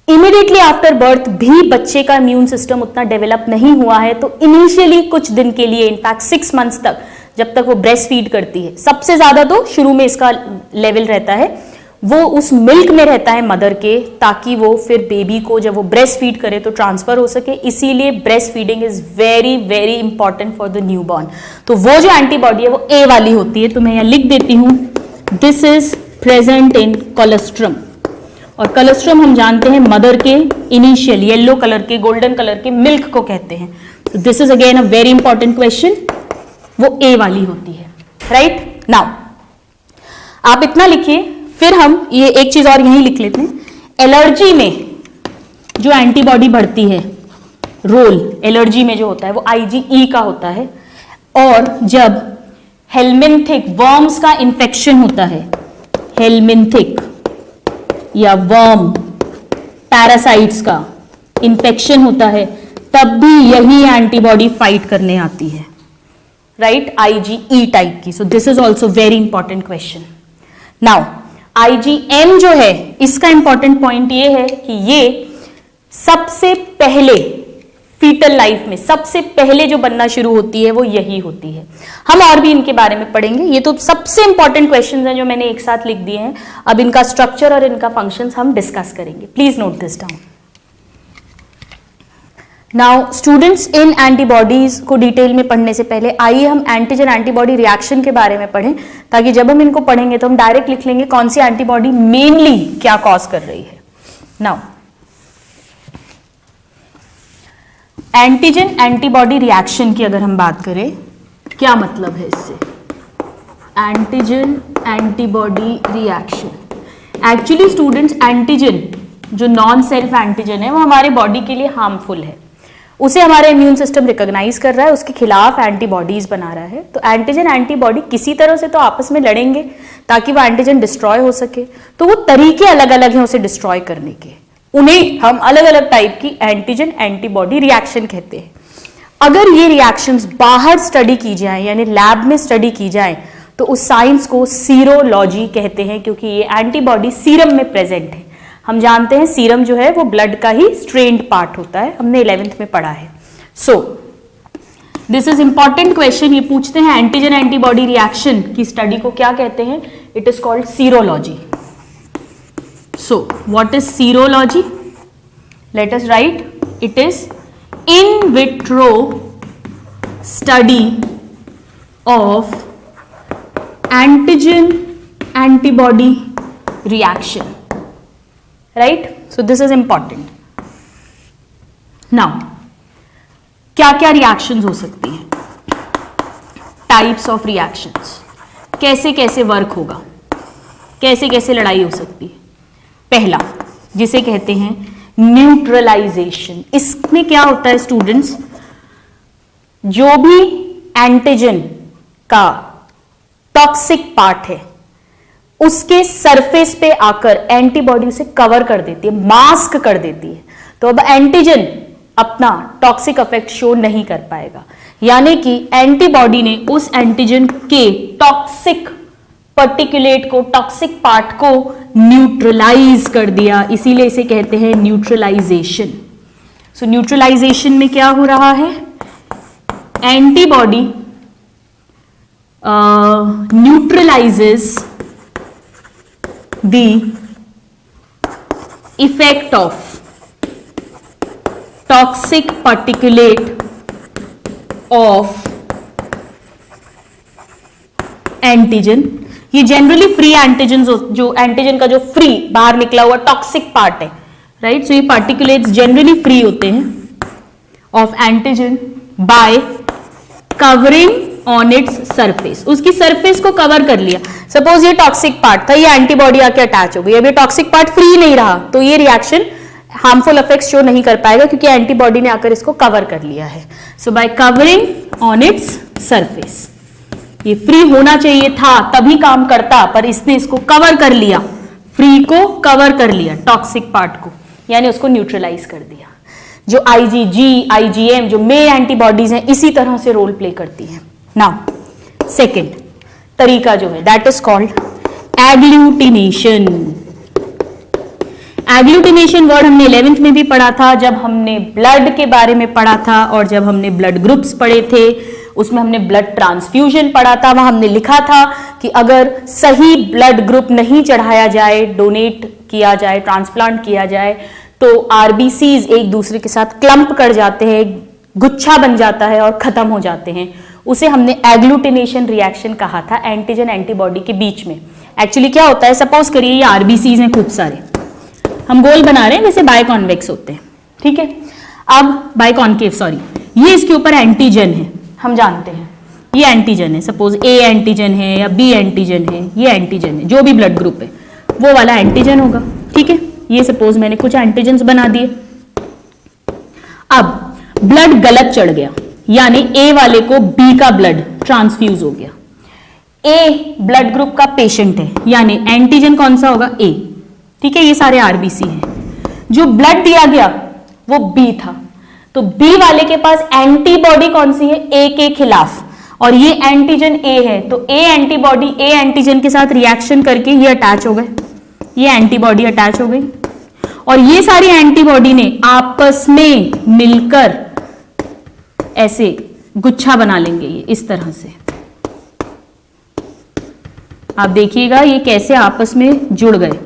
Speaker 1: इमीडिएटली आफ्टर बर्थ भी बच्चे का इम्यून सिस्टम उतना डेवलप नहीं हुआ है, तो इनिशियली कुछ दिन के लिए, इनफैक्ट 6 मंथ्स तक, जब तक वो ब्रेस्ट फीड करती है, सबसे ज्यादा तो शुरू में इसका लेवल रहता है, वो उस मिल्क में रहता है मदर के, ताकि वो फिर बेबी को जब वो ब्रेस्ट फीड करे तो ट्रांसफर हो सके। इसीलिए breast feeding is very very important for the newborn. तो वो जो एंटीबॉडी है वो ए वाली होती है, तो मैं यहां लिख देती हूं, this is present in colostrum. और कलेस्ट्रम हम जानते हैं मदर के इनिशियल येलो कलर के गोल्डन कलर के मिल्क को कहते हैं. This is again a very important question, वो ए वाली होती है. राइट नाउ आप इतना लिखिए, फिर हम ये एक चीज और यहीं लिख लेते हैं. एलर्जी में जो एंटीबॉडी बढ़ती है, रोल एलर्जी में जो होता है वो IgE का होता है. और जब हेलमिंथिक वर्म्स का इंफेक्शन होता है, हेलमिंथिक या वर्म पैरासाइट्स का इंफेक्शन होता है, तब भी यही एंटीबॉडी फाइट करने आती है. राइट, IgE टाइप की. सो this is also very important question. Now IgM जो है, इसका इंपॉर्टेंट पॉइंट ये है कि ये सबसे पहले फीटल लाइफ में सबसे पहले जो बनना शुरू होती है वो यही होती है. हम और भी इनके बारे में पढ़ेंगे. ये तो सबसे इंपॉर्टेंट क्वेश्चंस हैं जो मैंने एक साथ लिख दिए हैं. अब इनका स्ट्रक्चर और इनका फंक्शंस हम डिस्कस करेंगे. Please note this down. Now students, in antibodies को डिटेल में पढ़ने से पहले आइए हम एंटीजन एंटीबॉडी रिएक्शन के बारे में पढ़ें, ताकि जब हम इनको पढ़ेंगे तो हम डायरेक्ट लिख लेंगे कौन सी एंटीबॉडी मेनली क्या कॉज कर रही है. नाउ एंटीजन एंटीबॉडी रिएक्शन की अगर हम बात करें, क्या मतलब है इससे? Antigen antibody reaction, actually students antigen जो नॉन सेल्फ एंटीजन है वो हमारे बॉडी के लिए हार्मफुल है. उसे हमारा इम्यून सिस्टम रिकॉग्नाइज कर रहा है, उसके खिलाफ एंटीबॉडीज बना रहा है. तो एंटीजन एंटीबॉडी किसी तरह से तो आपस में लड़ेंगे ताकि वो एंटीजन डिस्ट्रॉय हो सके. तो वो तरीके अलग अलग हैं उसे डिस्ट्रॉय करने के, उन्हें हम अलग अलग टाइप की एंटीजन एंटीबॉडी रिएक्शन कहते हैं. अगर ये रिएक्शंस बाहर स्टडी की जाए यानी लैब में स्टडी की जाए तो उस साइंस को सीरोलॉजी कहते हैं, क्योंकि ये एंटीबॉडी सीरम में प्रेजेंट है. हम जानते हैं सीरम जो है वो ब्लड का ही स्ट्रेन्ड पार्ट होता है, हमने 11th में पढ़ा है. So this is important question. ये पूछते हैं एंटीजन एंटीबॉडी रिएक्शन की स्टडी को क्या कहते हैं? It is called serology. So, what is serology? Let us write. It is in vitro study of antigen antibody reaction. Right? So, this is important. Now, क्या क्या reactions हो सकती हैं? Types of reactions. कैसे कैसे वर्क होगा, कैसे कैसे लड़ाई हो सकती है? पहला, जिसे कहते हैं न्यूट्रलाइजेशन. इसमें क्या होता है स्टूडेंट्स, जो भी एंटीजन का टॉक्सिक पार्ट है उसके सरफेस पे आकर एंटीबॉडी उसे कवर कर देती है, मास्क कर देती है. तो अब एंटीजन अपना टॉक्सिक इफेक्ट शो नहीं कर पाएगा, यानी कि एंटीबॉडी ने उस एंटीजन के टॉक्सिक पर्टिकुलेट को, टॉक्सिक पार्ट को न्यूट्रलाइज कर दिया. इसीलिए इसे कहते हैं न्यूट्रलाइजेशन. सो न्यूट्रलाइजेशन में क्या हो रहा है? Antibody neutralises the effect of toxic particulate of antigen. ये जनरली फ्री एंटीजन, जो एंटीजन का जो फ्री बाहर निकला हुआ टॉक्सिक पार्ट है, राइट. सो ये पार्टिकुलेट्स जनरली फ्री होते हैं of antigen bye covering on its surface. उसकी सरफेस को कवर कर लिया. सपोज ये टॉक्सिक पार्ट था, ये एंटीबॉडी आके अटैच हो गई. अब ये टॉक्सिक पार्ट फ्री नहीं रहा तो ये रिएक्शन हार्मफुल इफेक्ट्स शो नहीं कर पाएगा, क्योंकि एंटीबॉडी ने आकर इसको कवर कर लिया है. So by covering on its surface. ये फ्री होना चाहिए था तभी काम करता, पर इसने इसको कवर कर लिया, फ्री को कवर कर लिया टॉक्सिक पार्ट को, यानी उसको न्यूट्रलाइज कर दिया. जो IgG, IgM जो मेन एंटीबॉडीज हैं इसी तरह से रोल प्ले करती हैं. नाउ सेकेंड तरीका जो है that is called agglutination. Agglutination word हमने 11th में भी पढ़ा था, जब हमने ब्लड के बारे में पढ़ा था और जब हमने ब्लड ग्रुप्स पढ़े थे, उसमें हमने ब्लड ट्रांसफ्यूजन पढ़ा था. वहां हमने लिखा था कि अगर सही ब्लड ग्रुप नहीं चढ़ाया जाए, डोनेट किया जाए, ट्रांसप्लांट किया जाए, तो आरबीसीज एक दूसरे के साथ क्लम्प कर जाते हैं, गुच्छा बन जाता है और खत्म हो जाते हैं. उसे हमने एग्लूटिनेशन रिएक्शन कहा था एंटीजन एंटीबॉडी के बीच में. एक्चुअली क्या होता है, सपोज करिए ये आरबीसीज हैं खूब सारे, हम गोल बना रहे हैं, वैसे बायकॉन्वेक्स होते हैं, ठीक है। अब बायकॉन्केव, सॉरी, ये इसके ऊपर एंटीजन है, हम जानते हैं ये एंटीजन है, सपोज ए एंटीजन है या बी एंटीजन है, ये एंटीजन है, जो भी ब्लड ग्रुप है वो वाला एंटीजन होगा, ठीक है। ये सपोज मैंने कुछ एंटीजन्स बना दिए। अब ब्लड गलत चढ़ गया, यानी ए वाले को बी का ब्लड ट्रांसफ्यूज हो गया। ए ब्लड ग्रुप का पेशेंट है, यानी एंटीजन कौन सा होगा, ए, ठीक है। ये सारे आरबीसी हैं। जो ब्लड दिया गया वो बी था, तो बी वाले के पास एंटीबॉडी कौन सी है, ए के खिलाफ, और ये एंटीजन ए है, तो ए एंटीबॉडी ए एंटीजन के साथ रिएक्शन करके ये अटैच हो गए, ये एंटीबॉडी अटैच हो गई, और ये सारी एंटीबॉडी ने आपस में मिलकर ऐसे गुच्छा बना लेंगे, ये इस तरह से। आप देखिएगा ये कैसे आपस में जुड़ गए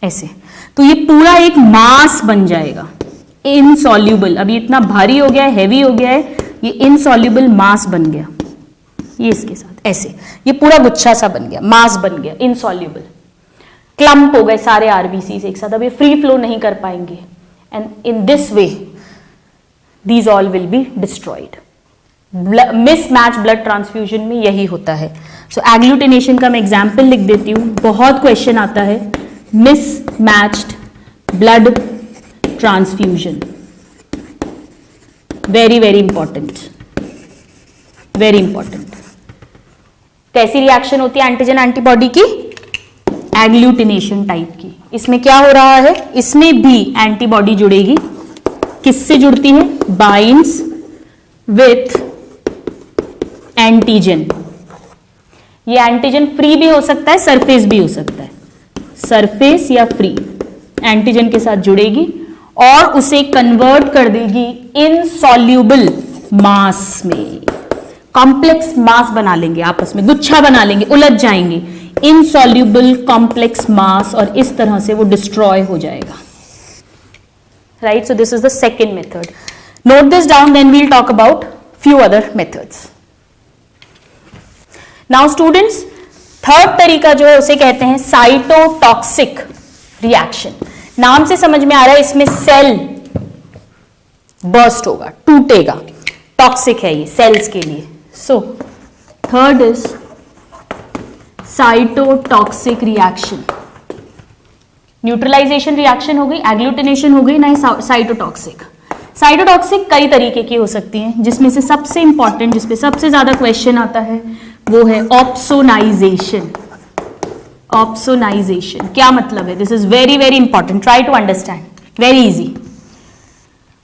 Speaker 1: ऐसे, तो ये पूरा एक मास बन जाएगा, इनसॉल्यूबल। अभी इतना भारी हो गया है, हैवी हो गया है, ये इनसॉल्यूबल मास बन गया, ये इसके साथ ऐसे, ये पूरा गुच्छा सा बन गया, मास बन गया, इनसॉल्यूबल। क्लम्प हो गए सारे आरबीसी एक साथ, अब ये फ्री फ्लो नहीं कर पाएंगे, and in this way these all will be destroyed. Mismatch blood transfusion में यही होता है। सो एग्लूटिनेशन का मैं एग्जाम्पल लिख देती हूं, बहुत क्वेश्चन आता है, mismatched blood transfusion, very very important, very important. कैसी रिएक्शन होती है एंटीजन एंटीबॉडी की, एग्लूटिनेशन टाइप की। इसमें क्या हो रहा है, इसमें भी एंटीबॉडी जुड़ेगी, किससे जुड़ती है, बाइंड्स विथ एंटीजन। ये एंटीजन फ्री भी हो सकता है, सरफेस भी हो सकता है, सरफेस या फ्री, एंटीजन के साथ जुड़ेगी और उसे कन्वर्ट कर देगी इनसॉल्यूबल मास में, कॉम्प्लेक्स मास बना लेंगे, आपस में गुच्छा बना लेंगे, उलझ जाएंगे, इनसॉल्यूबल कॉम्प्लेक्स मास, और इस तरह से वो डिस्ट्रॉय हो जाएगा। Right, so this is the second method. Note this down, then we'll talk about few other methods. Now students, third तरीका जो है उसे कहते हैं साइटोटॉक्सिक रिएक्शन। नाम से समझ में आ रहा है, इसमें सेल बर्स्ट होगा, टूटेगा, टॉक्सिक है ये सेल्स के लिए। So third is cytotoxic reaction. Neutralisation reaction हो गई, एग्लूटिनेशन हो गई, ना साइटोटॉक्सिक। साइटोटॉक्सिक कई तरीके की हो सकती हैं, जिसमें से सबसे इंपॉर्टेंट, जिसपे सबसे ज्यादा क्वेश्चन आता है, वो है ऑप्सोनाइजेशन। ऑप्सोनाइजेशन क्या मतलब है, this is very very important, try to understand, very easy.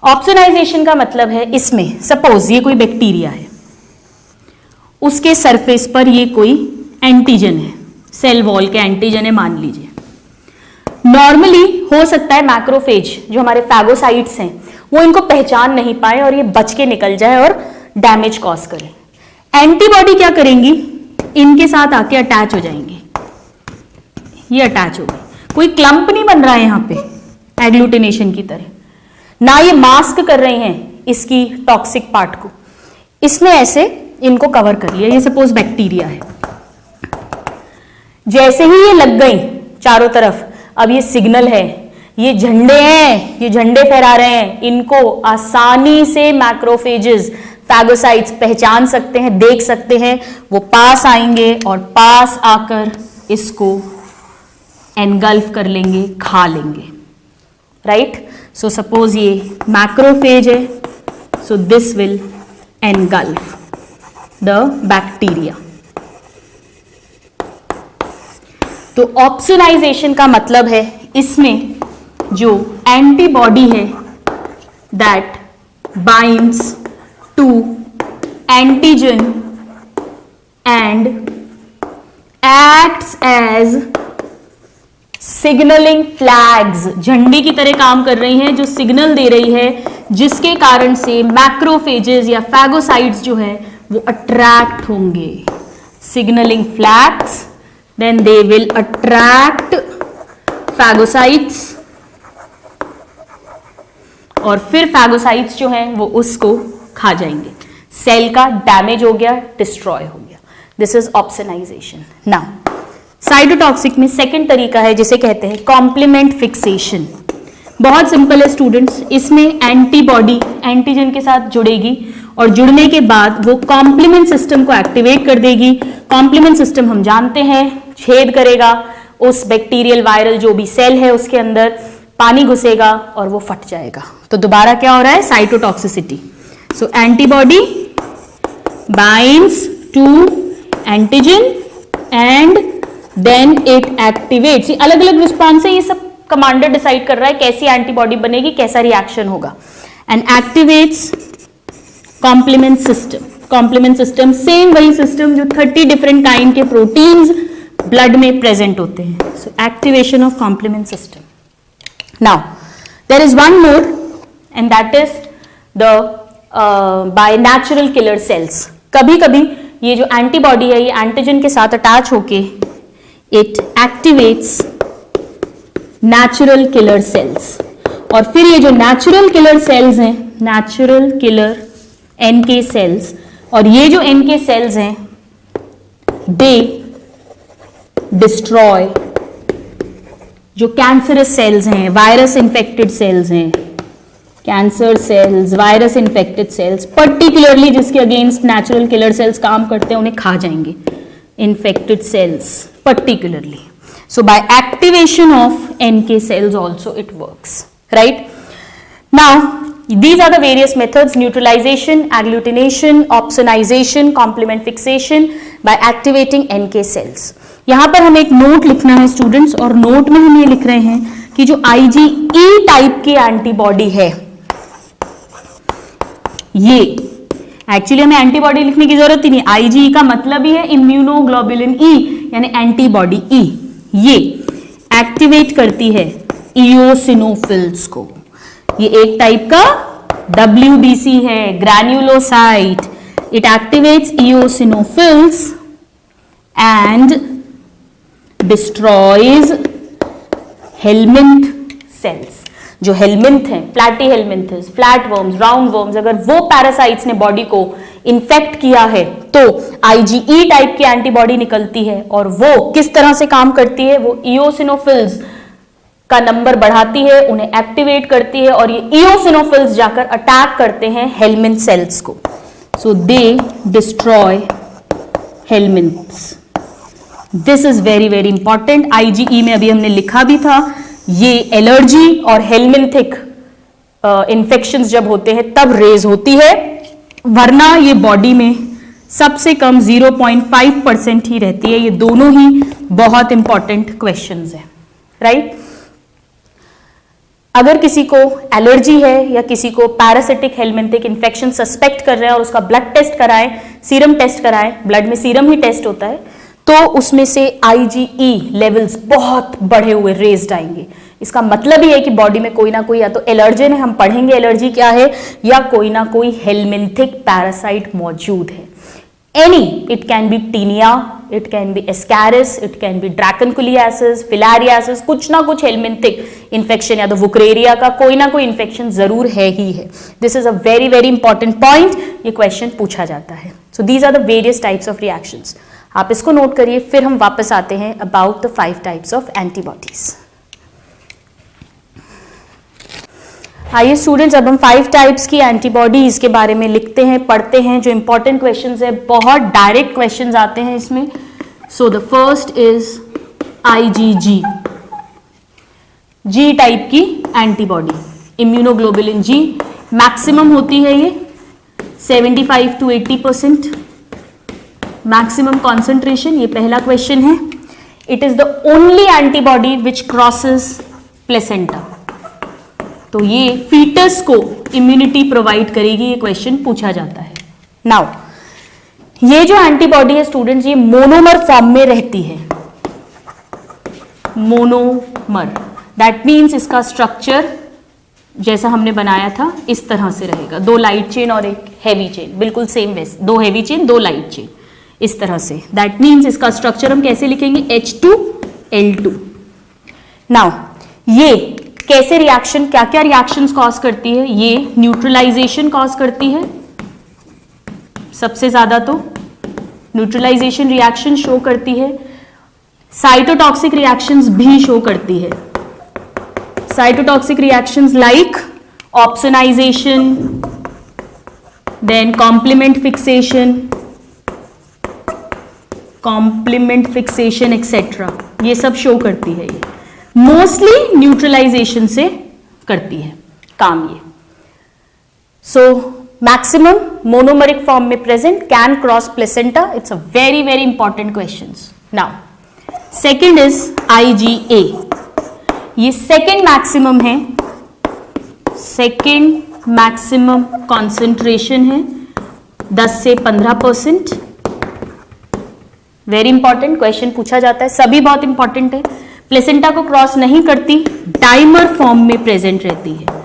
Speaker 1: Opsonisation का मतलब है, इसमें सपोज ये कोई बैक्टीरिया है, उसके सरफेस पर ये कोई एंटीजन है, सेल वॉल के एंटीजन है मान लीजिए। नॉर्मली हो सकता है मैक्रोफेज जो हमारे फैगोसाइट्स हैं वो इनको पहचान नहीं पाए और ये बच के निकल जाए और डैमेज कॉज करे। एंटीबॉडी क्या करेंगी, इनके साथ आके अटैच हो जाएंगी, ये अटैच हो गई, कोई क्लम्प नहीं बन रहा है यहां पे एग्लूटिनेशन की तरह, ना ये मास्क कर रहे हैं इसकी टॉक्सिक पार्ट को, इसने ऐसे इनको कवर कर लिया। ये सपोज बैक्टीरिया है, जैसे ही ये लग गई चारों तरफ, अब ये सिग्नल है, ये झंडे हैं, ये झंडे फहरा रहे हैं, इनको आसानी से मैक्रोफेजेस फैगोसाइट्स पहचान सकते हैं, देख सकते हैं, वो पास आएंगे और पास आकर इसको एनगल्फ कर लेंगे, खा लेंगे, राइट। सो सपोज ये मैक्रोफेज है, so this will engulf the bacteria. तो ऑप्सोनाइजेशन का मतलब है, इसमें जो एंटीबॉडी है that binds to antigen and acts as signalling flags, झंडे की तरह काम कर रही हैं, जो सिग्नल दे रही है, जिसके कारण से मैक्रोफेजेस या फैगोसाइट्स जो है वो अट्रैक्ट होंगे। Signalling flags, then they will attract phagocytes और फिर phagocytes जो हैं वो उसको खा जाएंगे, सेल का डैमेज हो गया, डिस्ट्रॉय हो गया। This is opsonisation. Now cytotoxic में सेकंड तरीका है जिसे कहते हैं कॉम्प्लीमेंट फिक्सेशन। बहुत सिंपल है स्टूडेंट्स, इसमें एंटीबॉडी एंटीजन के साथ जुड़ेगी और जुड़ने के बाद वो कॉम्प्लीमेंट सिस्टम को एक्टिवेट कर देगी। कॉम्प्लीमेंट सिस्टम हम जानते हैं छेद करेगा उस बैक्टीरियल वायरल जो भी सेल है उसके अंदर, पानी घुसेगा और वो फट जाएगा। तो दोबारा क्या हो रहा है, cytotoxicity. So antibody binds to antigen and then it activates. अलग अलग रिस्पॉन्स है, ये सब कमांडर डिसाइड कर रहा है कैसी एंटीबॉडी बनेगी, कैसा रिएक्शन होगा। And activates complement system. Complement system same वही सिस्टम जो 30 डिफरेंट काइंड के प्रोटीन्स ब्लड में प्रेजेंट होते हैं। So activation of complement system. Now there is one more and that is the by natural killer cells. कभी कभी ये जो एंटीबॉडी है ये एंटीजन के साथ अटैच होके it activates natural killer sales, और फिर ये जो नेचुरल किलर सेल्स हैं, नेचुरल किलर एनके सेल्स, और ये जो एनके सेल्स हैं दे डिस्ट्रॉय जो कैंसरस सेल्स हैं, वायरस इन्फेक्टेड सेल्स हैं, cancer cells, virus infected cells, particularly जिसके अगेंस्ट नेचुरल किलर सेल्स काम करते हैं उन्हें खा जाएंगे, infected cells particularly. So by activation of NK cells also it works, right? Now these are the various methods: neutralization, agglutination, opsonization, complement fixation by activating NK cells. यहाँ पर हमें एक नोट लिखना है स्टूडेंट्स, और नोट में हम ये लिख रहे हैं कि जो IgE टाइप की एंटीबॉडी है, ये एक्चुअली हमें एंटीबॉडी लिखने की जरूरत ही नहीं, IgE का मतलब ही है इम्यूनोग्लोबुलिन E यानी एंटीबॉडी E। ये एक्टिवेट करती है इओसिनोफिल्स को। ये एक टाइप का WBC है, granulocyte. It activates eosinophils and destroys helminth cells. जो हेलमिंथ है, platyhelminthes, flat worms, round worms, अगर वो पैरासाइट्स ने बॉडी को इन्फेक्ट किया है तो IgE टाइप की एंटीबॉडी निकलती है, और वो किस तरह से काम करती है, वो इओसिनोफिल्स का नंबर बढ़ाती है, उन्हें एक्टिवेट करती है, और ये इओसिनोफिल्स जाकर अटैक करते हैं हेलमिंथ सेल्स को। So they destroy helminths. This is very very important. IgE में अभी हमने लिखा भी था, ये एलर्जी और हेलमिंथिक इन्फेक्शंस जब होते हैं तब रेज होती है, वरना ये बॉडी में सबसे कम 0.5% ही रहती है। ये दोनों ही बहुत इंपॉर्टेंट क्वेश्चंस हैं, राइट? अगर किसी को एलर्जी है या किसी को पैरासिटिक हेलमिंथिक इन्फेक्शन सस्पेक्ट कर रहे हैं और उसका ब्लड टेस्ट कराएं, सीरम टेस्ट कराएं, ब्लड में सीरम ही टेस्ट होता है, तो उसमें से IgE लेवल्स बहुत बढ़े हुए रेज्ड आएंगे। इसका मतलब ही है कि बॉडी में कोई ना कोई या तो एलर्जन है, हम पढ़ेंगे एलर्जी क्या है, या कोई ना कोई हेलमिंथिक पैरासाइट मौजूद है। Any, it can be taenia, it can be ascaris, it can be dracunculiasis, filariasis, कुछ ना कुछ हेलमिंथिक इन्फेक्शन या तो वुकरेरिया का कोई ना कोई इन्फेक्शन जरूर है ही है। This is a very very important point, ये क्वेश्चन पूछा जाता है। So these are the various types of reactions. आप इसको नोट करिए, फिर हम वापस आते हैं about the 5 types of antibodies. आइए स्टूडेंट्स, अब हम 5 टाइप्स की एंटीबॉडीज के बारे में लिखते हैं, पढ़ते हैं। जो इंपॉर्टेंट क्वेश्चंस है, बहुत डायरेक्ट क्वेश्चंस आते हैं इसमें। So the first is IgG, G type की एंटीबॉडी, इम्यूनोग्लोबुलिन G। मैक्सिमम होती है ये 75 to 80% मैक्सिमम कॉन्सेंट्रेशन। ये पहला क्वेश्चन है। It is the only antibody which crosses placenta. तो ये फीटस को इम्यूनिटी प्रोवाइड करेगी, ये क्वेश्चन पूछा जाता है। नाउ ये जो एंटीबॉडी है स्टूडेंट्स, ये मोनोमर फॉर्म में रहती है। मोनोमर, दैट मीन्स इसका स्ट्रक्चर जैसा हमने बनाया था इस तरह से रहेगा, 2 लाइट चेन और एक हैवी चेन, बिल्कुल सेम वैसे, 2 हैवी चेन 2 लाइट चेन, इस तरह से। दैट मीन्स इसका स्ट्रक्चर हम कैसे लिखेंगे, H2L2। नाउ ये कैसे रिएक्शन, क्या क्या रिएक्शंस कॉज करती है, ये न्यूट्रलाइजेशन कॉज करती है सबसे ज्यादा, तो न्यूट्रलाइजेशन रिएक्शन शो करती है। साइटोटॉक्सिक रिएक्शंस भी शो करती है। Cytotoxic reactions like opsonisation, then complement fixation etcetera, ये सब शो करती है। ये मोस्टली न्यूट्रलाइजेशन से करती है काम ये। सो मैक्सिमम मोनोमरिक फॉर्म में present, can cross placenta, it's a very very important question. Now second is IgA, ये सेकेंड मैक्सिमम है, सेकेंड मैक्सिमम कॉन्सेंट्रेशन है 10 से 15%। वेरी इंपॉर्टेंट क्वेश्चन पूछा जाता है, सभी बहुत इंपॉर्टेंट है। प्लेसेंटा को क्रॉस नहीं करती, डाइमर फॉर्म में प्रेजेंट रहती है।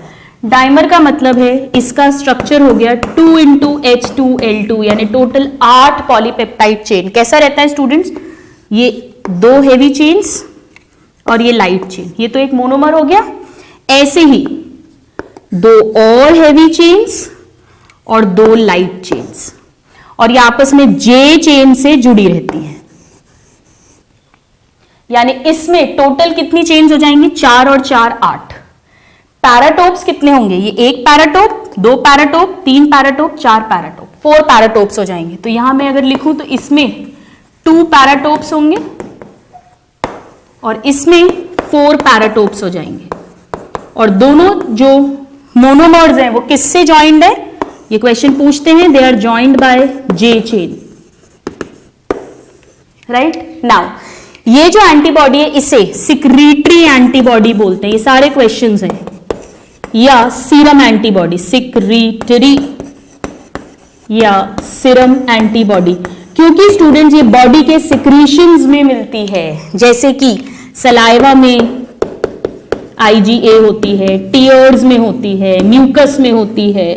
Speaker 1: डाइमर का मतलब है इसका स्ट्रक्चर हो गया 2 into H2L2, यानी टोटल 8 पॉलीपेप्टाइड चेन। कैसा रहता है स्टूडेंट्स, ये 2 हेवी चेन्स और ये लाइट चेन, ये तो एक मोनोमर हो गया। ऐसे ही 2 और हेवी चेन्स और 2 लाइट चेन्स, और ये आपस में J चेन से जुड़ी रहती है। यानी इसमें टोटल कितनी चेन्स हो जाएंगी, 4 और 4 8। पैराटोप्स कितने होंगे, ये 1 paratope, 2 paratope, 3 paratope, 4 paratope, 4 paratopes हो जाएंगे। तो यहां मैं अगर लिखूं तो इसमें 2 पैराटोप्स होंगे और इसमें 4 पैराटोप्स हो जाएंगे। और दोनों जो मोनोमर्स हैं वो किससे ज्वाइंड है, ये क्वेश्चन पूछते हैं, they are joined by J chain, right. Now ये जो एंटीबॉडी है इसे सिक्रीटरी एंटीबॉडी बोलते हैं, ये सारे क्वेश्चंस हैं, या सीरम एंटीबॉडी, सिक्रीटरी या सीरम एंटीबॉडी, क्योंकि स्टूडेंट्स ये बॉडी के सिक्रीशंस में मिलती है, जैसे कि सलाइवा में IgA होती है, टीयर्स में होती है, म्यूकस में होती है,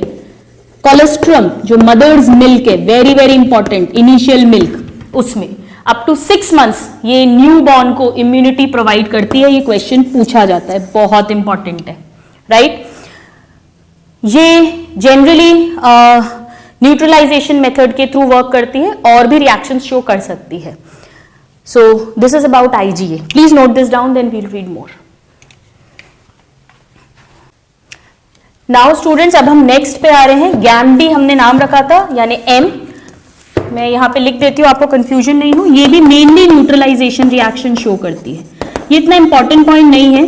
Speaker 1: कोलेस्ट्रम जो मदर्स मिल्क है, very very important, initial milk, उसमें अप टू 6 months ये न्यू बॉर्न को इम्यूनिटी प्रोवाइड करती है। ये क्वेश्चन पूछा जाता है, बहुत इंपॉर्टेंट है, राइट। ये जनरली न्यूट्रलाइजेशन मेथड के थ्रू वर्क करती है और भी रिएक्शंस शो कर सकती है। So this is about IgA, please note this down, then we'll read more. Now students अब हम नेक्स्ट पे आ रहे हैं। गैम्बी हमने नाम रखा था, यानी M, मैं यहां पे लिख देती हूं, आपको कंफ्यूजन नहीं हो। ये भी मेनली न्यूट्रलाइजेशन रिएक्शन शो करती है। ये इतना इंपॉर्टेंट पॉइंट नहीं है।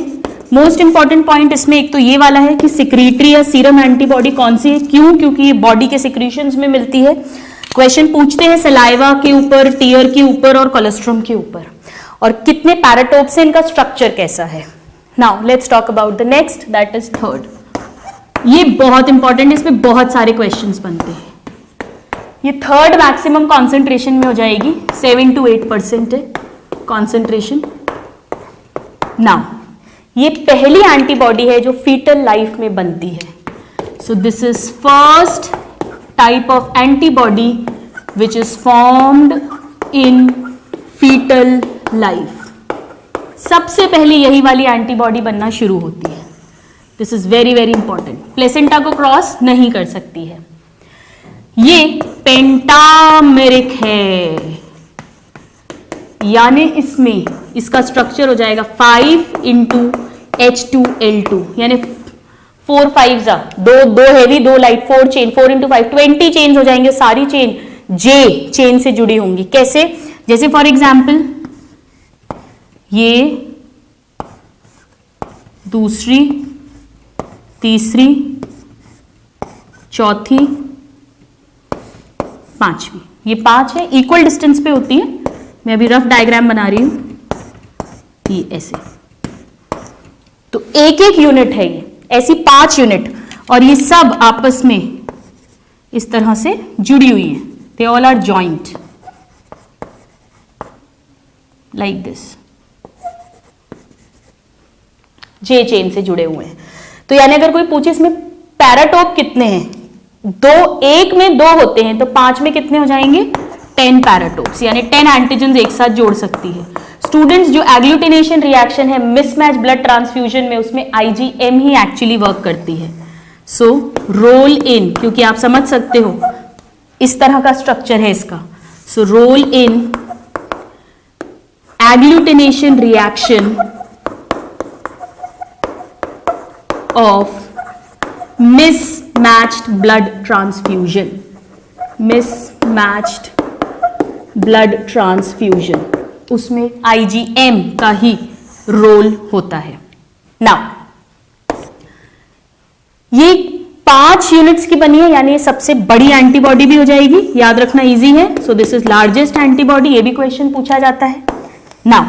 Speaker 1: मोस्ट इंपॉर्टेंट पॉइंट इसमें एक तो ये वाला है कि सिक्रीटरी या सीरम एंटीबॉडी कौन सी है, क्यों, क्योंकि ये बॉडी के सिक्रीशंस में मिलती है। क्वेश्चन पूछते हैं सलाइवा के ऊपर, टीयर के ऊपर और कोलेस्ट्रम के ऊपर, और कितने पैराटोप्स है, इनका स्ट्रक्चर कैसा है। Now let's talk about the next, that is third. ये बहुत इंपॉर्टेंट है, इसमें बहुत सारे क्वेश्चंस बनते हैं। ये थर्ड मैक्सिमम कॉन्सेंट्रेशन में हो जाएगी, 7 to 8% है कॉन्सेंट्रेशन। नाउ ये पहली एंटीबॉडी है जो फीटल लाइफ में बनती है। So this is first type of antibody which is formed in foetal life. सबसे पहले यही वाली एंटीबॉडी बनना शुरू होती है। This is very very important. Placenta को क्रॉस नहीं कर सकती है। ये पेंटामेरिक है, यानी इसमें इसका स्ट्रक्चर हो जाएगा 5 into H2L2, यानी 4 5s, दो heavy 2 light, 4 chain, 4 into 5 20 chain हो जाएंगे। सारी चेन J चेन से जुड़ी होंगी। कैसे, जैसे फॉर एग्जाम्पल ये दूसरी, तीसरी, चौथी, पांचवी, ये 5 है, इक्वल डिस्टेंस पे होती है। मैं अभी रफ डायग्राम बना रही हूं, ये ऐसे, तो एक एक यूनिट है ये, ऐसी 5 यूनिट, और ये सब आपस में इस तरह से जुड़ी हुई हैं। They all are joint like this, J chain से जुड़े हुए हैं। तो यानी अगर कोई पूछे इसमें पैराटोप कितने हैं, एक में 2 होते हैं, तो 5 में कितने हो जाएंगे, 10 पैराटोप्स, यानी 10 एंटीजन एक साथ जोड़ सकती है। स्टूडेंट्स, जो एग्लूटिनेशन रिएक्शन है मिसमैच ब्लड ट्रांसफ्यूजन में, उसमें IgM ही एक्चुअली वर्क करती है। सो रोल इन, क्योंकि आप समझ सकते हो इस तरह का स्ट्रक्चर है इसका। So role in agglutination reaction of mismatched blood transfusion. Mismatched blood transfusion, उसमें IgM का ही रोल होता है. नाउ ये 5 यूनिट्स की बनी है, यानी ये सबसे बड़ी एंटीबॉडी भी हो जाएगी. याद रखना इजी है. So this is largest antibody. ये भी क्वेश्चन पूछा जाता है. नाउ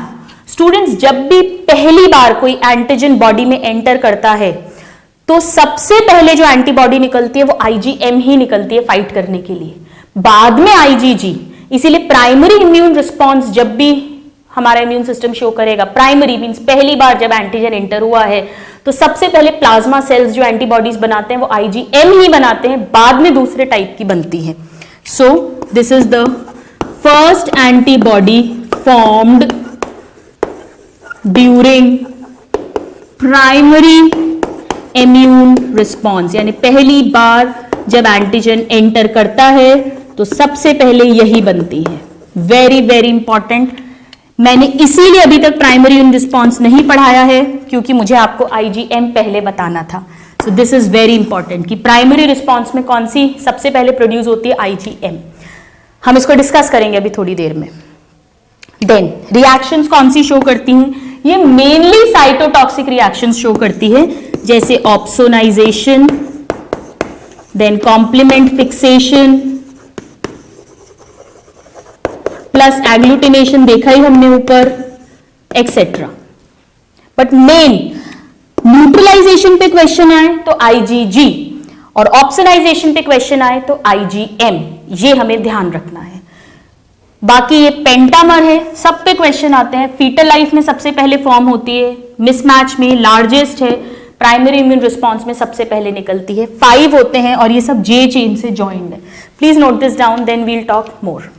Speaker 1: स्टूडेंट्स, जब भी पहली बार कोई एंटीजन बॉडी में एंटर करता है तो सबसे पहले जो एंटीबॉडी निकलती है वो IgM ही निकलती है फाइट करने के लिए, बाद में IgG. इसीलिए प्राइमरी इम्यून रिस्पॉन्स जब भी हमारा इम्यून सिस्टम शो करेगा, प्राइमरी मींस पहली बार जब एंटीजन एंटर हुआ है तो सबसे पहले प्लाज्मा सेल्स जो एंटीबॉडीज बनाते हैं वो IgM ही बनाते हैं, बाद में दूसरे टाइप की बनती है. So this is the first antibody formed during primary immune response, यानी पहली बार जब एंटीजन एंटर करता है तो सबसे पहले यही बनती है. Very very important. मैंने इसीलिए अभी तक प्राइमरी इम्यून रिस्पॉन्स नहीं पढ़ाया है क्योंकि मुझे आपको IgM पहले बताना था. सो दिस इज वेरी इंपॉर्टेंट कि प्राइमरी रिस्पॉन्स में कौन सी सबसे पहले प्रोड्यूस होती है, IgM. हम इसको डिस्कस करेंगे अभी थोड़ी देर में. देन रिएक्शंस कौन सी शो करती हैं? ये मेनली साइटोटॉक्सिक रिएक्शंस शो करती है, जैसे opsonisation, then complement fixation plus agglutination देखा ही हमने ऊपर, एक्सेट्रा. बट मेन न्यूट्रलाइजेशन पे क्वेश्चन आए तो IgG और ऑप्सोनाइजेशन पे क्वेश्चन आए तो IgM. ये हमें ध्यान रखना है. बाकी ये पेंटामर है, सब पे क्वेश्चन आते हैं. फीटल लाइफ में सबसे पहले फॉर्म होती है, मिसमैच में लार्जेस्ट है, प्राइमरी इम्यून रिस्पॉन्स में सबसे पहले निकलती है. 5 होते हैं और ये सब J चेन से ज्वाइंड है. Please note this down, then we'll talk more.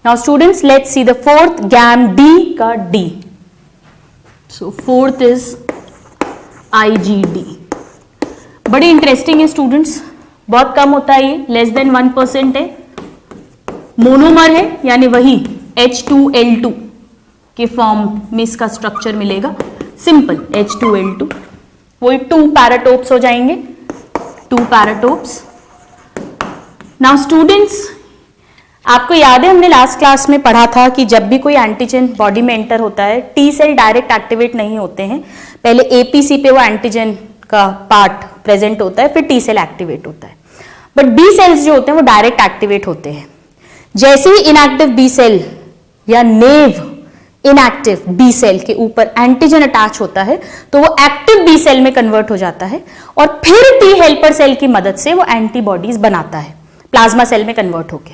Speaker 1: Now students, let's see the fourth gam D का D. So fourth is IgD. बड़ी इंटरेस्टिंग है स्टूडेंट्स, बहुत कम होता है ये, लेस देन 1% है. मोनोमर है, यानी वही H2L2 के फॉर्म में इसका स्ट्रक्चर मिलेगा. सिंपल H2L2, वही 2 पैराटोप्स हो जाएंगे, 2 पैराटोप्स. नाउ स्टूडेंट्स, आपको याद है हमने लास्ट क्लास में पढ़ा था कि जब भी कोई एंटीजन बॉडी में एंटर होता है, टी सेल डायरेक्ट एक्टिवेट नहीं होते हैं. पहले एपीसी पे वो एंटीजन का पार्ट प्रेजेंट होता है, फिर टी सेल एक्टिवेट होता है. बट बी सेल्स जो होते हैं वो डायरेक्ट एक्टिवेट होते हैं. जैसे ही इनएक्टिव बी सेल या नेव इनएक्टिव बी सेल के ऊपर एंटीजन अटैच होता है तो वो एक्टिव बी सेल में कन्वर्ट हो जाता है और फिर टी हेल्पर सेल की मदद से वो एंटीबॉडीज बनाता है प्लाज्मा सेल में कन्वर्ट होके,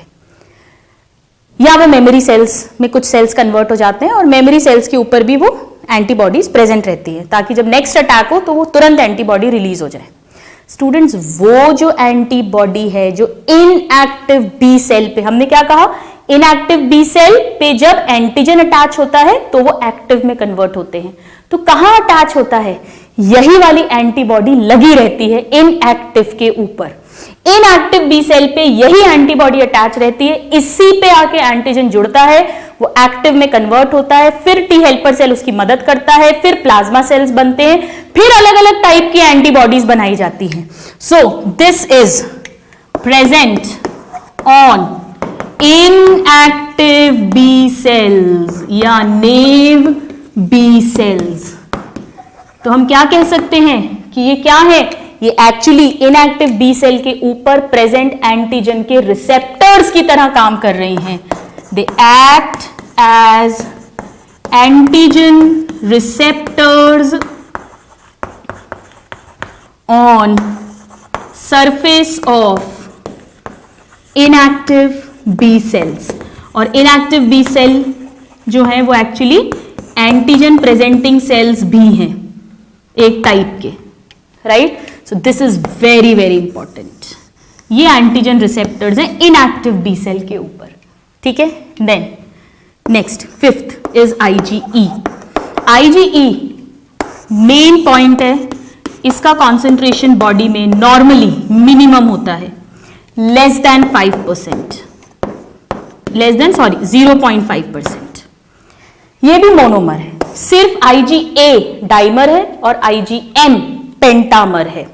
Speaker 1: या वो मेमोरी सेल्स में कुछ सेल्स कन्वर्ट हो जाते हैं और मेमोरी सेल्स के ऊपर भी वो एंटीबॉडीज प्रेजेंट रहती है ताकि जब नेक्स्ट अटैक हो तो वो तुरंत एंटीबॉडी रिलीज हो जाए. स्टूडेंट्स, वो जो एंटीबॉडी है जो इनएक्टिव बी सेल पे, हमने क्या कहा, इनएक्टिव बी सेल पे जब एंटीजन अटैच होता है तो वो एक्टिव में कन्वर्ट होते हैं. तो कहां अटैच होता है? यही वाली एंटीबॉडी लगी रहती है इनएक्टिव के ऊपर. इनएक्टिव बी सेल पे यही एंटीबॉडी अटैच रहती है, इसी पे आके एंटीजन जुड़ता है, वो एक्टिव में कन्वर्ट होता है, फिर टी हेल्पर सेल उसकी मदद करता है, फिर प्लाज्मा सेल्स बनते हैं, फिर अलग अलग टाइप की एंटीबॉडीज बनाई जाती हैं. So this is present on inactive B cells या नेव बी सेल्स. तो हम क्या कह सकते हैं कि ये क्या है? ये एक्चुअली इनएक्टिव बी सेल के ऊपर प्रेजेंट एंटीजन के रिसेप्टर्स की तरह काम कर रही हैं. They act as antigen receptors on surface of inactive B cells. और इनएक्टिव बी सेल जो है वो एक्चुअली एंटीजन प्रेजेंटिंग सेल्स भी हैं एक टाइप के, right? So this is very very important. ये एंटीजन रिसेप्टर्स हैं इनएक्टिव बी सेल के ऊपर, ठीक है. Then next fifth is IgE. IgE main point है, इसका कॉन्सेंट्रेशन बॉडी में नॉर्मली मिनिमम होता है, लेस देन 5%. 0.5%। ये भी मोनोमर है, सिर्फ IgA डाइमर है और IgM पेंटामर है।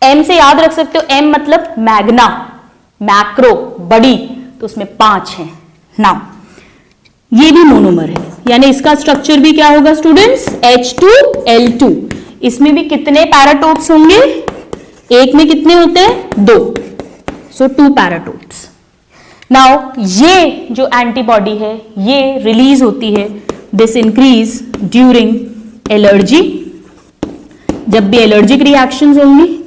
Speaker 1: M से याद रख सकते हो, M मतलब मैग्ना, मैक्रो, बड़ी, तो उसमें 5 है। नाउ ये भी मोनोमर है, यानी इसका स्ट्रक्चर भी क्या होगा स्टूडेंट्स, H2L2। इसमें भी कितने पैराटोप्स होंगे, एक में कितने होते हैं, 2, सो 2 पैराटोप्स। नाउ ये जो एंटीबॉडी है ये रिलीज होती है, दिस इंक्रीज ड्यूरिंग एलर्जी, जब भी एलर्जिक रिएक्शंस होंगी,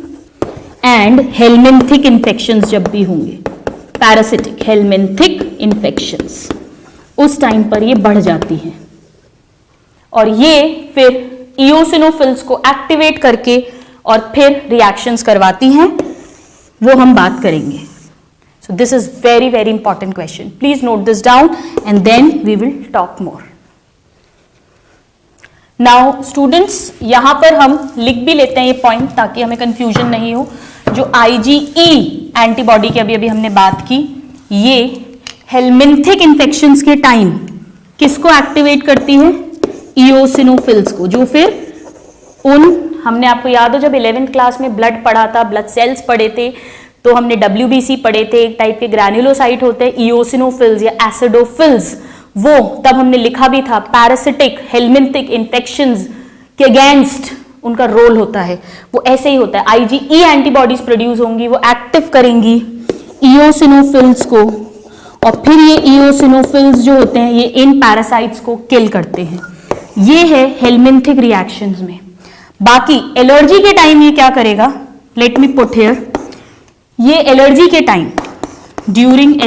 Speaker 1: एंड हेलमिंथिक इन्फेक्शंस जब भी होंगे, पैरासिटिक हेलमिंथिक इन्फेक्शंस, उस टाइम पर ये बढ़ जाती हैं और ये फिर इओसिनोफिल्स को एक्टिवेट करके और फिर रिएक्शंस करवाती हैं, वो हम बात करेंगे। So this is very very important question, please note this down and then we will talk more. Now students, यहां पर हम लिख भी लेते हैं ये पॉइंट ताकि हमें कंफ्यूजन नहीं हो। जो IgE एंटीबॉडी की अभी अभी हमने बात की, ये हेलमिंथिक इंफेक्शंस के टाइम किसको एक्टिवेट करती है, इओसिनोफिल्स को, जो फिर हमने आपको याद हो जब 11th क्लास में ब्लड पढ़ा था, ब्लड सेल्स पढ़े थे, तो हमने WBC पढ़े थे, एक टाइप के ग्रैन्युलोसाइट होते हैं इओसिनोफिल्स या एसिडोफिल्स, वो तब हमने लिखा भी था पैरासिटिक हेलमिंथिक इंफेक्शंस के अगेंस्ट उनका रोल होता है, वो ऐसे ही होता है। IgE एंटीबॉडीज प्रोड्यूस होंगी, वो एक्टिव करेंगी इओसिनोफिल्स को और फिर ये इओसिनोफिल्स जो होते हैं ये इन पैरासाइट्स को किल करते हैं। ये है हेलमिंथिक रिएक्शंस में। बाकी एलर्जी के टाइम ये क्या करेगा, लेट मी पुट हियर, ये एलर्जी के टाइम, ड्यूरिंग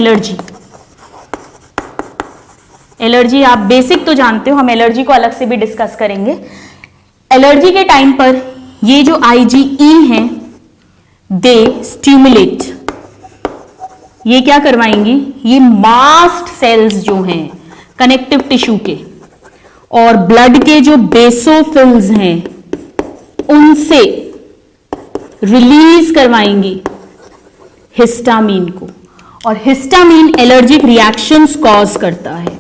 Speaker 1: एलर्जी आप बेसिक तो जानते हो, हम एलर्जी को अलग से भी डिस्कस करेंगे। एलर्जी के टाइम पर ये जो IgE हैं दे स्टिमुलेट, ये क्या करवाएंगी, ये मास्ट सेल्स जो हैं कनेक्टिव टिश्यू के और ब्लड के जो बेसोफिल्स हैं उनसे रिलीज करवाएंगी हिस्टामीन को, और हिस्टामीन एलर्जिक रिएक्शंस कॉज करता है।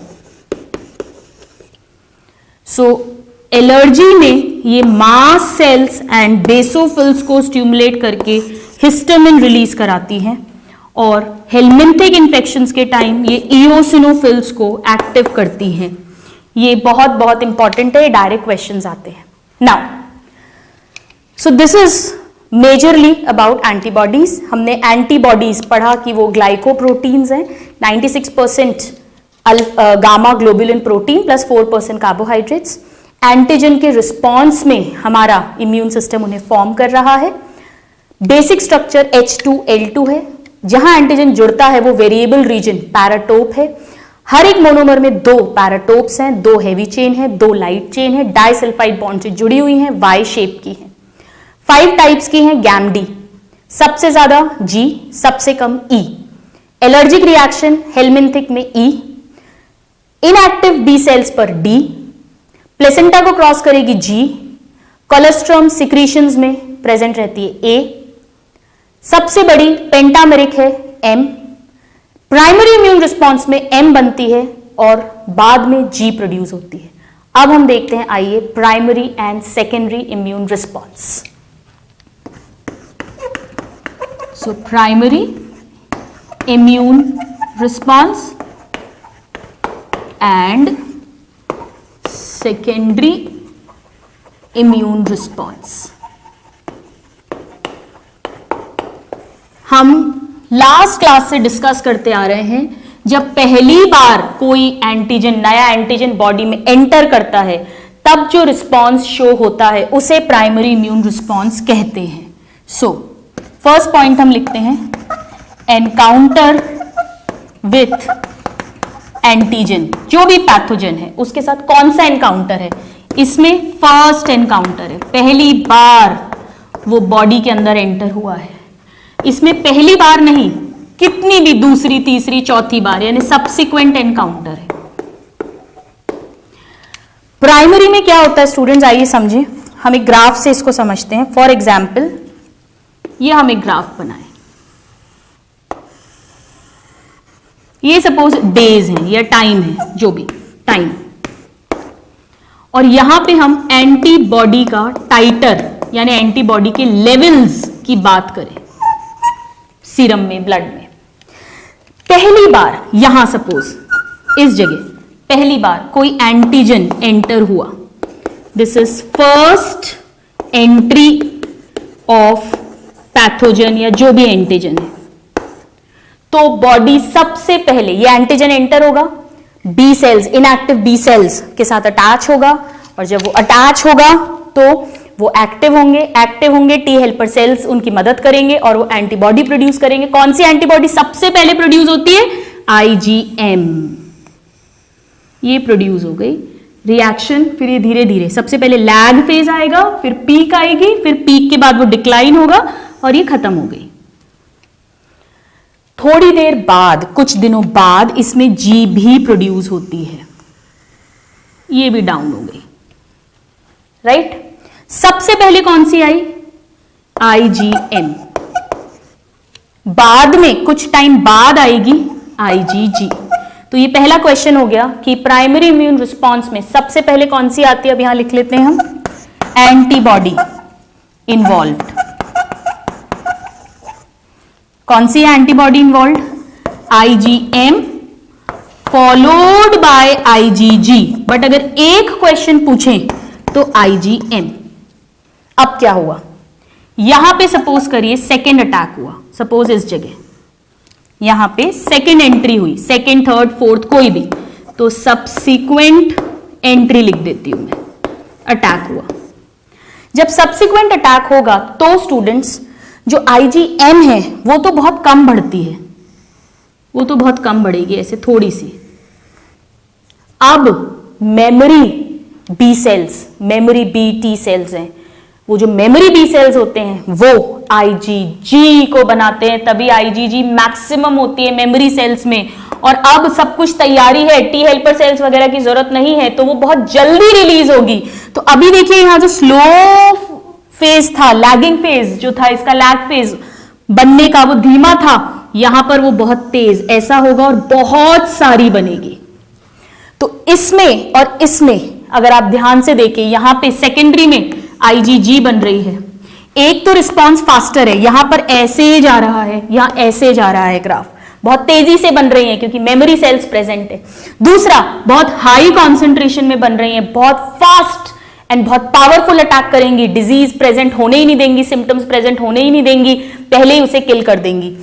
Speaker 1: सो एलर्जी में ये मास्ट सेल्स एंड बेसोफिल्स को स्टिमुलेट करके हिस्टामिन रिलीज कराती हैं और हेलमिंथिक इन्फेक्शंस के टाइम ये इओसिनोफिल्स को एक्टिव करती हैं। ये बहुत बहुत इंपॉर्टेंट है, डायरेक्ट क्वेश्चंस आते हैं। Now so this is majorly about antibodies. हमने एंटीबॉडीज पढ़ा कि वो ग्लाइकोप्रोटीन्स हैं, 96% gamma globulin protein plus 4% carbohydrates. Antigen के रिस्पॉन्स में हमारा इम्यून सिस्टम उन्हें फॉर्म कर रहा है। बेसिक स्ट्रक्चर H2L2 है, जहां एंटीजन जुड़ता है वो वेरिएबल रीजन पैराटोप है। हर एक मोनोमर में 2 पैराटोप्स हैं, 2 हेवी चेन है, 2 लाइट चेन है, डाइसल्फाइड बॉन्ड से जुड़ी हुई हैं, Y शेप की हैं। 5 टाइप्स की हैं गैमडी, सबसे ज्यादा G, सबसे कम E। एलर्जिक रिएक्शन हेलमिंथिक में E, इनएक्टिव बी सेल्स पर D, प्लेसेंटा को क्रॉस करेगी G, कोलेस्ट्रॉम सिक्रीशंस में प्रेजेंट रहती है A, सबसे बड़ी पेंटामेरिक है M, प्राइमरी इम्यून रिस्पॉन्स में M बनती है और बाद में G प्रोड्यूस होती है। अब हम देखते हैं, आइए, primary and secondary immune response. So primary immune response and secondary immune response. हम लास्ट क्लास से डिस्कस करते आ रहे हैं, जब पहली बार कोई एंटीजन, नया एंटीजन बॉडी में एंटर करता है तब जो रिस्पॉन्स शो होता है उसे प्राइमरी इम्यून रिस्पॉन्स कहते हैं। सो फर्स्ट पॉइंट हम लिखते हैं, एनकाउंटर विथ एंटीजन, जो भी पैथोजन है उसके साथ कौन सा एनकाउंटर है, इसमें फर्स्ट एनकाउंटर है, पहली बार वो बॉडी के अंदर एंटर हुआ है। इसमें पहली बार नहीं, कितनी भी दूसरी, तीसरी, चौथी बार, यानी सब्सिक्वेंट एनकाउंटर है। प्राइमरी में क्या होता है स्टूडेंट्स, आइए समझें, हम एक ग्राफ से इसको समझते हैं। फॉर एग्जाम्पल, ये हम एक ग्राफ बनाए, ये सपोज डेज है या टाइम है, जो भी टाइम, और यहां पे हम एंटीबॉडी का टाइटर यानी एंटीबॉडी के लेवल्स की बात करें सीरम में, ब्लड में, पहली बार यहां सपोज इस जगह पहली बार कोई एंटीजन एंटर हुआ, this is first entry of pathogen या जो भी एंटीजन है, तो बॉडी सबसे पहले ये एंटीजन एंटर होगा, B cells, inactive B cells के साथ अटैच होगा, और जब वो अटैच होगा तो वो एक्टिव होंगे, टी हेल्पर सेल्स उनकी मदद करेंगे और वो एंटीबॉडी प्रोड्यूस करेंगे। कौन सी एंटीबॉडी सबसे पहले प्रोड्यूस होती है? आईजीएम, ये प्रोड्यूस हो गई, रिएक्शन, फिर ये धीरे धीरे सबसे पहले लैग फेज आएगा, फिर पीक आएगी, फिर पीक के बाद वो डिक्लाइन होगा और ये खत्म हो गई। थोड़ी देर बाद, कुछ दिनों बाद इसमें जी भी प्रोड्यूस होती है, ये भी डाउन हो गई, राइट। सबसे पहले कौन सी आई? आईजीएम, बाद में कुछ टाइम बाद आएगी आईजीजी। तो ये पहला क्वेश्चन हो गया कि प्राइमरी इम्यून रिस्पॉन्स में सबसे पहले कौन सी आती है? अब यहां लिख लेते हैं हम, एंटीबॉडी इन्वॉल्व्ड। कौन सी है antibody involved? IgM followed by IgG. But अगर एक क्वेश्चन पूछें तो आईजीएम। अब क्या हुआ? यहां पे सपोज करिए सेकेंड अटैक हुआ, सपोज इस जगह यहां पे सेकेंड एंट्री हुई, सेकेंड, थर्ड, फोर्थ कोई भी, तो सब्सिक्वेंट एंट्री लिख देती हूं मैं, अटैक हुआ। जब सब्सिक्वेंट अटैक होगा तो स्टूडेंट्स जो आईजीएम है वो तो बहुत कम बढ़ती है, वो तो बहुत कम बढ़ेगी, ऐसे थोड़ी सी। अब memory B cells, memory B T cells हैं, वो जो मेमोरी बी सेल्स होते हैं वो आईजीजी को बनाते हैं, तभी आईजीजी मैक्सिमम होती है मेमोरी सेल्स में। और अब सब कुछ तैयारी है, टी हेल्पर सेल्स वगैरह की जरूरत नहीं है, तो वो बहुत जल्दी रिलीज होगी। तो अभी देखिए यहां जो स्लो फेज था, लैगिंग फेज जो था, इसका लैग फेज बनने का वो धीमा था, यहां पर वो बहुत तेज ऐसा होगा और बहुत सारी बनेगी। तो इसमें और इसमें अगर आप ध्यान से देखें, यहां पे सेकेंडरी में आईजीजी बन रही है, एक तो रिस्पॉन्स फास्टर है, यहां पर ऐसे जा रहा है, यहां ऐसे जा रहा है ग्राफ, बहुत तेजी से बन रही है क्योंकि मेमोरी सेल्स प्रेजेंट है। दूसरा, बहुत हाई कॉन्सेंट्रेशन में बन रही है, बहुत फास्ट एंड बहुत पावरफुल अटैक करेंगी, डिजीज प्रेजेंट होने ही नहीं देंगी, सिम्टम्स प्रेजेंट होने ही नहीं देंगी, पहले ही उसे किल कर देंगी।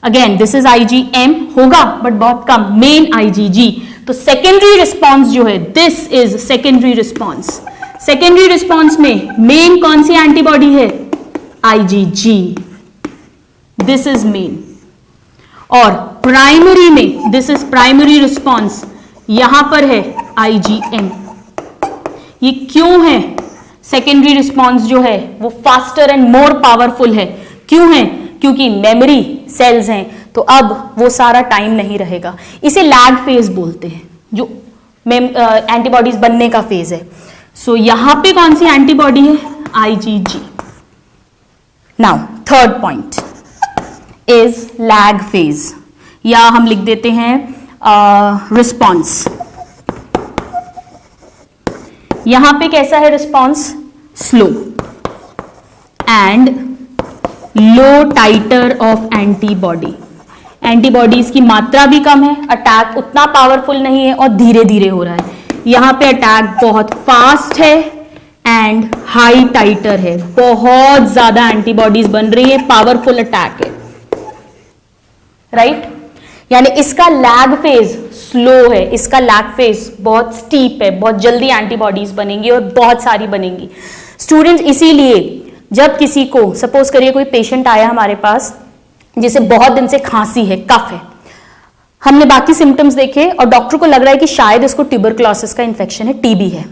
Speaker 1: अगेन दिस इज आईजीएम, होगा बट बहुत कम, मेन आईजीजी। तो सेकेंडरी रिस्पॉन्स जो है, this is secondary response. Secondary response में मेन कौन सी एंटीबॉडी है? IgG, this is main. और प्राइमरी में, दिस इज प्राइमरी रिस्पॉन्स, यहां पर है आईजीएम। ये क्यों है? सेकेंडरी रिस्पॉन्स जो है वो फास्टर एंड मोर पावरफुल है। क्यों है? क्योंकि मेमोरी सेल्स हैं, तो अब वो सारा टाइम नहीं रहेगा। इसे लैग फेज बोलते हैं, जो एंटीबॉडीज बनने का फेज है। सो यहां पे कौन सी एंटीबॉडी है? IgG. Now third point is lag phase, या हम लिख देते हैं रिस्पॉन्स। यहां पे कैसा है response? Slow and low titre of antibody. Antibodies की मात्रा भी कम है, अटैक उतना पावरफुल नहीं है और धीरे धीरे हो रहा है। यहां पे अटैक बहुत फास्ट है एंड हाई टाइटर है, बहुत ज्यादा एंटीबॉडीज बन रही है, पावरफुल अटैक है, राइट? यानी इसका लैग फेज स्लो है, इसका लैग फेज बहुत स्टीप है, बहुत जल्दी एंटीबॉडीज बनेंगी और बहुत सारी बनेंगी। स्टूडेंट्स, इसीलिए जब किसी को, सपोज करिए कोई पेशेंट आया हमारे पास जिसे बहुत दिन से खांसी है, कफ है, हमने बाकी सिम्टम्स देखे और डॉक्टर को लग रहा है कि शायद इसको ट्यूबरकुलोसिस का इन्फेक्शन है, टीबी है,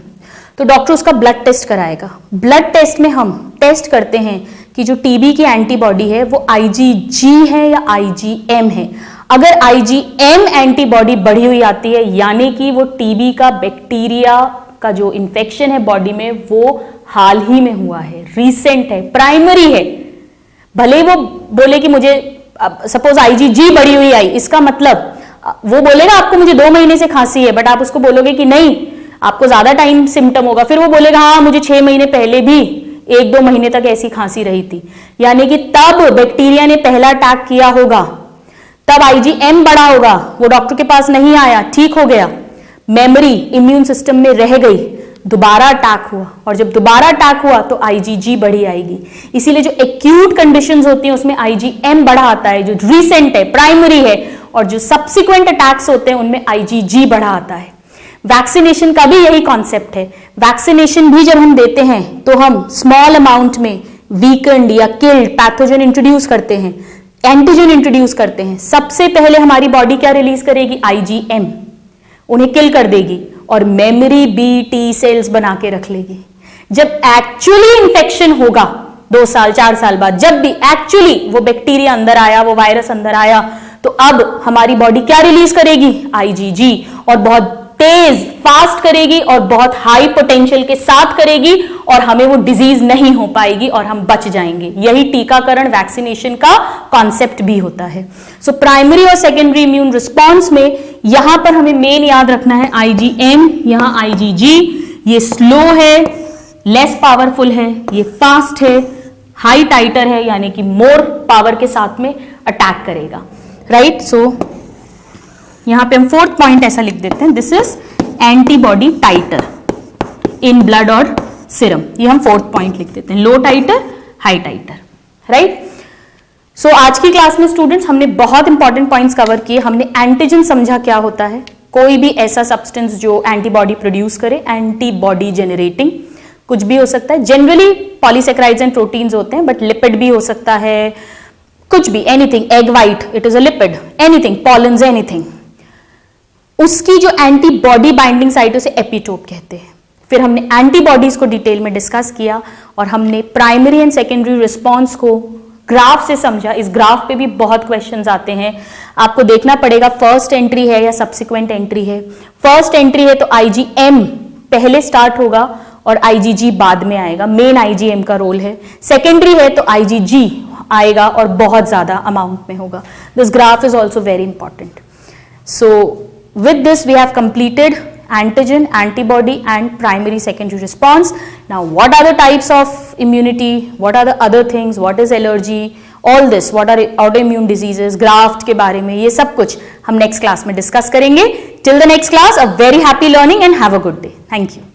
Speaker 1: तो डॉक्टर उसका ब्लड टेस्ट कराएगा। ब्लड टेस्ट में हम टेस्ट करते हैं कि जो टीबी की एंटीबॉडी है वो आईजीजी है या आईजीएम है। अगर आईजीएम एंटीबॉडी बढ़ी हुई आती है, यानी कि वो टीबी का बैक्टीरिया का जो इन्फेक्शन है बॉडी में वो हाल ही में हुआ है, रीसेंट है, प्राइमरी है। भले वो बोले कि मुझे सपोज आईजीजी बढ़ी हुई आई, इसका मतलब वो बोलेगा आपको मुझे 2 महीने से खांसी है, बट आप उसको बोलोगे कि नहीं आपको ज्यादा टाइम सिम्टम होगा, फिर वो बोलेगा हाँ मुझे 6 महीने पहले भी 1-2 महीने तक ऐसी खांसी रही थी। यानी कि तब बैक्टीरिया ने पहला अटैक किया होगा, तब IgM बढ़ा होगा, वो डॉक्टर के पास नहीं आया, ठीक हो गया, मेमोरी इम्यून सिस्टम में रह गई, दोबारा अटैक हुआ, और जब दोबारा अटैक हुआ तो IgG बढ़ी आएगी। इसीलिए जो एक्यूट कंडीशंस होती हैं उसमें IgM बढ़ा आता है, जो रिसेंट है, प्राइमरी है, और जो सब्सिक्वेंट अटैक्स होते हैं उनमें IgG बढ़ा आता है। वैक्सीनेशन का भी यही कॉन्सेप्ट है। वैक्सीनेशन भी जब हम देते हैं तो हम स्मॉल अमाउंट में वीकेंड या किल्ड पैथोजन इंट्रोड्यूस करते हैं, एंटीजन इंट्रोड्यूस करते हैं। सबसे पहले हमारी बॉडी क्या रिलीज करेगी? IgM, उन्हें किल कर देगी और मेमोरी बी टी सेल्स बना के रख लेगी। जब एक्चुअली इंफेक्शन होगा 2 साल 4 साल बाद, जब भी एक्चुअली वो बैक्टीरिया अंदर आया, वो वायरस अंदर आया, तो अब हमारी बॉडी क्या रिलीज करेगी? IgG, और बहुत तेज फास्ट करेगी और बहुत हाई पोटेंशियल के साथ करेगी, और हमें वो डिजीज नहीं हो पाएगी और हम बच जाएंगे। यही टीकाकरण वैक्सीनेशन का कॉन्सेप्ट भी होता है। सो प्राइमरी और सेकेंडरी इम्यून रिस्पॉन्स में यहां पर हमें मेन याद रखना है IgM, यहां IgG, ये स्लो है, लेस पावरफुल है, ये फास्ट है, हाई टाइटर है, यानी कि मोर पावर के साथ में अटैक करेगा, राइट। सो यहां पे हम 4th पॉइंट ऐसा लिख देते हैं, this is antibody titre in blood और सीरम। ये हम 4th पॉइंट लिख देते हैं, लो टाइटर, हाई टाइटर, राइट। सो आज की क्लास में स्टूडेंट्स हमने बहुत इंपॉर्टेंट पॉइंट्स कवर किए। हमने एंटीजन समझा क्या होता है, कोई भी ऐसा सब्सटेंस जो एंटीबॉडी प्रोड्यूस करे, एंटीबॉडी जेनरेटिंग, कुछ भी हो सकता है। जनरली पॉलीसेकेराइड्स एंड प्रोटीन्स होते हैं, बट लिपिड भी हो सकता है, कुछ भी, anything, egg white it is a lipid, anything, pollens, anything. उसकी जो एंटीबॉडी बाइंडिंग साइट उसे एपिटोप कहते हैं। फिर हमने एंटीबॉडीज को डिटेल में डिस्कस किया और हमने प्राइमरी एंड सेकेंडरी रिस्पॉन्स को ग्राफ से समझा। इस ग्राफ पे भी बहुत क्वेश्चंस आते हैं, आपको देखना पड़ेगा फर्स्ट एंट्री है या सब्सिक्वेंट एंट्री है। फर्स्ट एंट्री है तो IgM पहले स्टार्ट होगा और IgG बाद में आएगा, मेन IgM का रोल है। सेकेंडरी है तो IgG आएगा और बहुत ज्यादा अमाउंट में होगा। This graph is also very important. So with this we have completed antigen, antibody and primary secondary response. Now what are the types of immunity, what are the other things, what is allergy, all this, what are autoimmune diseases, graft के बारे में, ये सब कुछ हम next class में discuss करेंगे. Till the next class, a very happy learning and have a good day. Thank you.